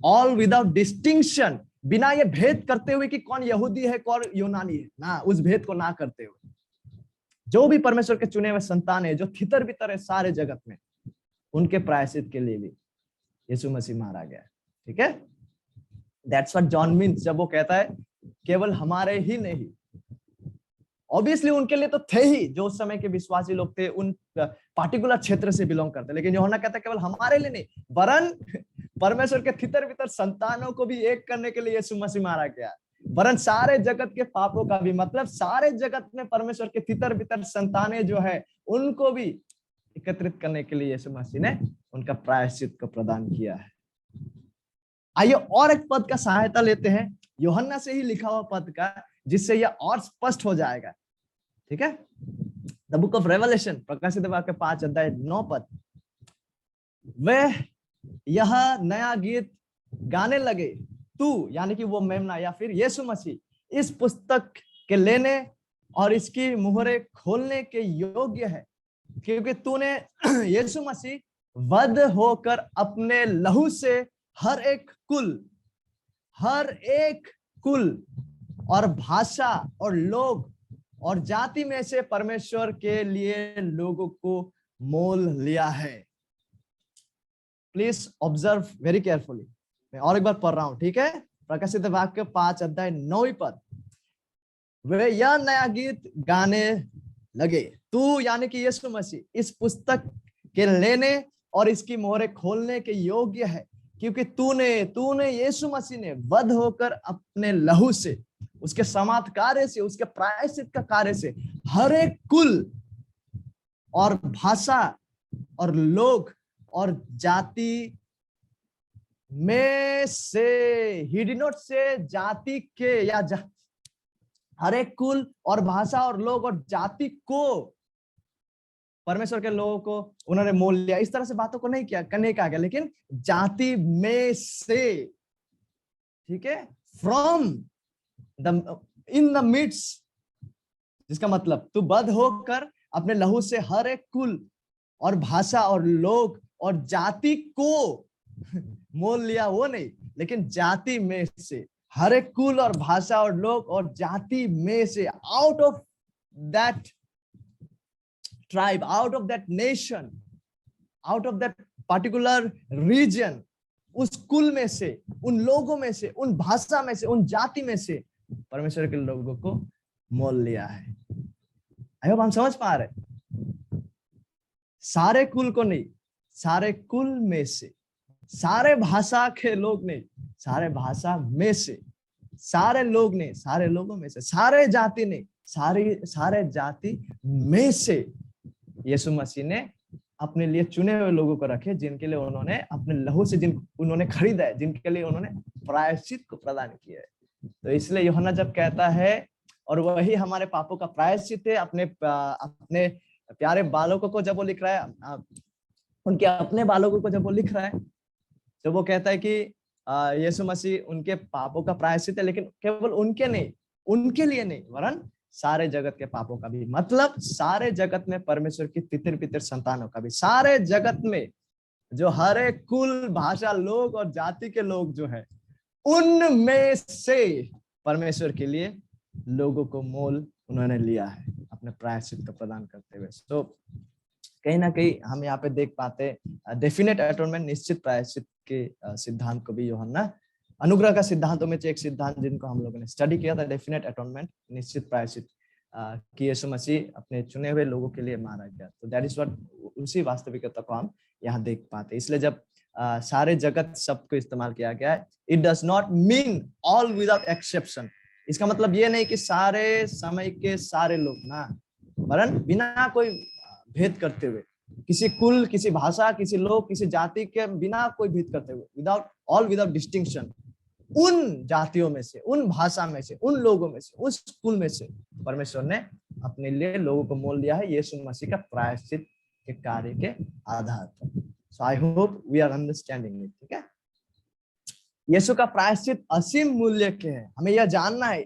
ऑल विदाउट डिस्टिंक्शन, बिना ये भेद करते हुए कि कौन यहूदी है कौन यूनानी है, ना, उस भेद को ना करते हुए, जो भी परमेश्वर के चुने हुए संतान है, जो तितर बितर है सारे जगत में, उनके प्रायश्चित के लिए भी यीशु मसीह मारा गया। ठीक है, दैट्स व्हाट जॉन मीन्स जब वो कहता है केवल हमारे ही नहीं। ऑब्वियसली उनके लिए तो थे ही, जो उस समय के विश्वासी लोग थे, उन पार्टिकुलर क्षेत्र से बिलोंग करते, लेकिन यूहन्ना कहता है केवल हमारे लिए नहीं, वरन परमेश्वर के तितर बितर संतानों को भी एक करने के लिए यीशु मसीह मारा गया, वरन सारे जगत के पापों का भी, मतलब सारे जगत में परमेश्वर के तितर बितर संतानें जो है, उनको भी एकत्रित करने के लिए यीशु मसीह ने उनका प्रायश्चित को प्रदान किया है। आइए और एक पद का सहायता लेते हैं, यूहन्ना से ही लिखा हुआ पद का, जिससे यह और स्पष्ट हो जाएगा। ठीक है, द बुक ऑफ रेवलेशन, प्रकाशित वाक्य 5 अध्याय 9 पद, वह यह नया गीत गाने लगे, तू, यानी कि वो मेमना या फिर यीशु मसीह, इस पुस्तक के लेने और इसकी मुहरे खोलने के योग्य है, क्योंकि तूने यीशु मसीह वध होकर अपने लहू से हर एक कुल और भाषा और लोग और जाति में से परमेश्वर के लिए लोगों को मोल लिया है। प्लीज ऑब्जर्व वेरी केयरफुली, मैं और एक बार पढ़ रहा हूं। ठीक है, प्रकाशित वाक्य 5 अध्याय 9 पद, वे यह नया गीत गाने लगे, तू, यानी कि यीशु मसीह, इस पुस्तक के लेने और इसकी मोहरे खोलने के योग्य है, क्योंकि तूने यीशु मसीह ने वध होकर अपने लहू से, उसके समाप्त कार्य से, उसके प्रायश्चित का कार्य से, हर एक कुल और भाषा और लोग और जाति में से, ही डिड नॉट से जाति के या हर एक कुल और भाषा और लोग और जाति को, परमेश्वर के लोगों को उन्होंने मोल लिया। इस तरह से बातों को नहीं किया, करने का गया, लेकिन जाति में से, ठीक है, from the in the midst, जिसका मतलब तू बद्ध होकर अपने लहू से हर एक कुल और भाषा और लोग और जाति को मोल लिया, वो नहीं, लेकिन जाति में से, हर एक कुल और भाषा और लोग और जाति में से, out of that tribe, out of that nation, out of that particular region, उस कुल में से, उन लोगों में से, उन भाषा में से, उन जाति में से परमेश्वर के लोगों को मोल लिया है। आई होप हम समझ पा रहे, सारे कुल को नहीं, सारे कुल में से, सारे भाषा के लोग नहीं, सारे भाषा में से, सारे लोग नहीं, सारे लोगों में से, सारे जाति नहीं, सारे जाति में से यीशु मसीह ने अपने लिए चुने हुए लोगों को रखे, जिनके लिए उन्होंने अपने लहू से उन्होंने खरीदा है, जिनके लिए उन्होंने प्रायश्चित को प्रदान किया है। तो इसलिए यूहन्ना जब कहता है, और वही हमारे पापों का प्रायश्चित है, अपने प्यारे बालकों को जब वो लिख रहा है, उनके अपने बालकों को जब वो लिख रहा है, तो वो कहता है कि यीशु मसीह उनके पापों का प्रायश्चित है, लेकिन केवल उनके नहीं, उनके लिए नहीं, वरन सारे जगत के पापों का भी, मतलब सारे जगत में परमेश्वर की तितिर पितर संतानों का भी, सारे जगत में जो हर एक कुल, भाषा, लोग और जाति के लोग जो है, उनमें से परमेश्वर के लिए लोगों को मोल उन्होंने लिया है अपने प्रायश्चित को प्रदान करते हुए। तो कहीं ना कहीं हम यहाँ पे देख पाते डेफिनेट एटोनमेंट, निश्चित प्रायश्चित के सिद्धांत को भी यूहन्ना, अनुग्रह का सिद्धांतों में से एक सिद्धांत जिनको हम लोगों ने स्टडी किया था, डेफिनेट एटोनमेंट, निश्चित प्रायश्चित, कि यीशु मसीह अपने चुने हुए लोगों के लिए मारा गया। तो दैट इज व्हाट, उसी वास्तविकता को हम यहाँ देख पाते। इसलिए जब सारे जगत शब्द को इस्तेमाल किया गया है, it does not mean all without exception. इसका मतलब ये नहीं कि सारे समय के सारे लोग ना, वरन बिना कोई भेद करते हुए, किसी कुल, किसी भाषा, किसी लोग, किसी जाति के बिना कोई भेद करते हुए, विदाउट ऑल विदाउट डिस्टिंक्शन, उन जातियों में से, उन भाषा में से, उन लोगों में से, उस कुल में से परमेश्वर ने अपने लिए लोगों को मोल लिया है यीशु मसीह का प्रायश्चित के कार्य के आधार पर। So I hope we are understanding it. ठीक है, यीशु का प्रायश्चित असीम मूल्य के है, हमें यह जानना है।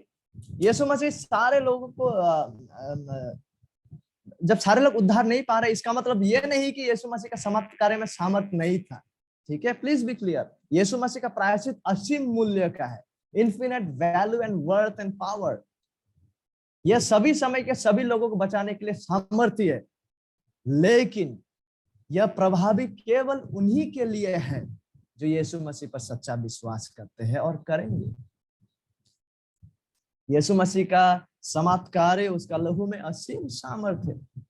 यीशु मसीह सारे लोगों को, जब सारे लोग उद्धार नहीं पा रहे, इसका मतलब यह नहीं कि यीशु मसीह का समाप्त कार्य में सामर्थ्य नहीं था। ठीक है, प्लीज बी क्लियर, यीशु मसीह का प्रायश्चित असीम मूल्य का है, infinite value and worth and power. यह सभी समय के सभी लोगों को बचाने के लिए सामर्थ्य है, लेकिन यह प्रभावी केवल उन्हीं के लिए है जो यीशु मसीह पर सच्चा विश्वास करते हैं और करेंगे। यीशु मसीह का समाप्त कार्य, उसका लहू में असीम सामर्थ्य है,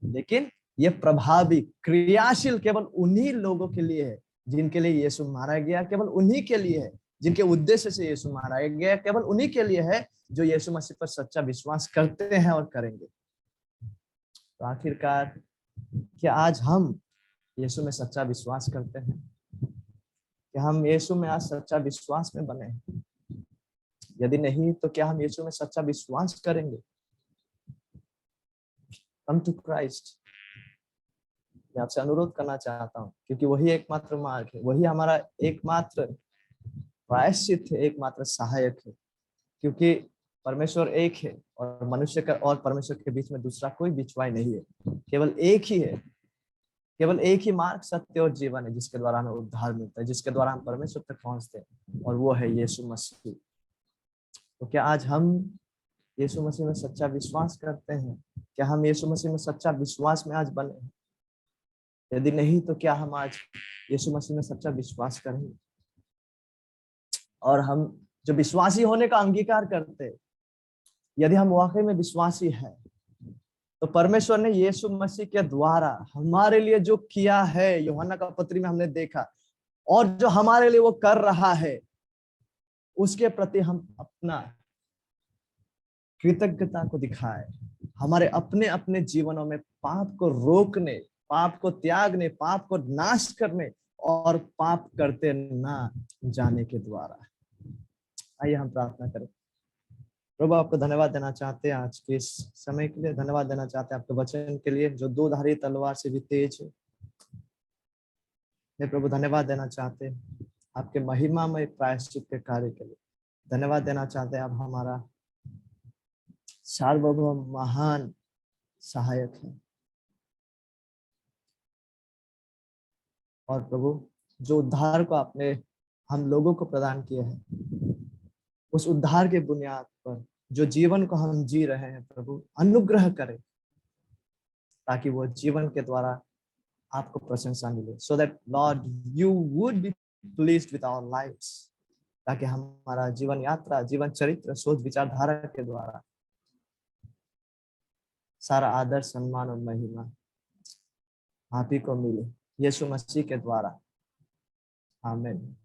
लेकिन यह प्रभावी, क्रियाशील केवल उन्हीं लोगों के लिए है जिनके लिए यीशु मारा गया, केवल उन्हीं के लिए है जिनके उद्देश्य से यीशु मारा गया, केवल उन्हीं के लिए है जो यीशु मसीह पर सच्चा विश्वास करते हैं और करेंगे। तो आखिरकार क्या आज हम यीशु में सच्चा विश्वास करते हैं? क्या हम यीशु में आज सच्चा विश्वास में बने हैं? यदि नहीं, तो क्या हम यीशु में सच्चा विश्वास करेंगे? कम टू क्राइस्ट, मैं आपसे अनुरोध करना चाहता हूँ, क्योंकि वही एकमात्र मार्ग है, वही हमारा एकमात्र प्रायश्चित है, एकमात्र सहायक है। क्योंकि परमेश्वर एक है और मनुष्य का और परमेश्वर के बीच में दूसरा कोई बिचवाई नहीं है, केवल एक ही है, केवल एक ही मार्ग, सत्य और जीवन है जिसके द्वारा हमें उद्धार मिलता है, जिसके द्वारा हम परमेश्वर तक पहुंचते हैं, और वो है यीशु मसीह। तो क्या आज हम यीशु मसीह में सच्चा विश्वास करते हैं? क्या हम यीशु मसीह में सच्चा विश्वास में आज बने हैं? यदि नहीं, तो क्या हम आज यीशु मसीह में सच्चा विश्वास करेंगे? और हम जो विश्वासी होने का अंगीकार करते हैं, यदि हम वाकई में विश्वासी हैं, तो परमेश्वर ने यीशु मसीह के द्वारा हमारे लिए जो किया है, यूहन्ना का पत्री में हमने देखा, और जो हमारे लिए वो कर रहा है, उसके प्रति हम अपना कृतज्ञता को दिखाए, हमारे अपने अपने जीवनों में पाप को रोकने पाप को त्यागने, पाप को नाश करने और पाप करते ना जाने के द्वारा। आइए हम प्रार्थना करें। प्रभु आपको धन्यवाद देना चाहते हैं आज के इस समय के लिए, धन्यवाद देना चाहते हैं आपके वचन के लिए जो दो धारी तलवार से भी तेज है। हे प्रभु धन्यवाद देना चाहते हैं आपके महिमामय प्रायश्चित के कार्य के लिए। धन्यवाद देना चाहते हैं आप हमारा सार्वभौम महान सहायक है। और प्रभु जो उद्धार को आपने हम लोगों को प्रदान किया है, उस उद्धार के बुनियाद पर जो जीवन को हम जी रहे हैं प्रभु अनुग्रह करें, ताकि वो जीवन के द्वारा आपको प्रशंसा मिले। So that Lord you would be pleased with our lives, ताकि हमारा जीवन यात्रा, जीवन चरित्र, सोच विचारधारा के द्वारा सारा आदर, सम्मान और महिमा आप ही को मिले, यीशु मसीह के द्वारा। आमीन।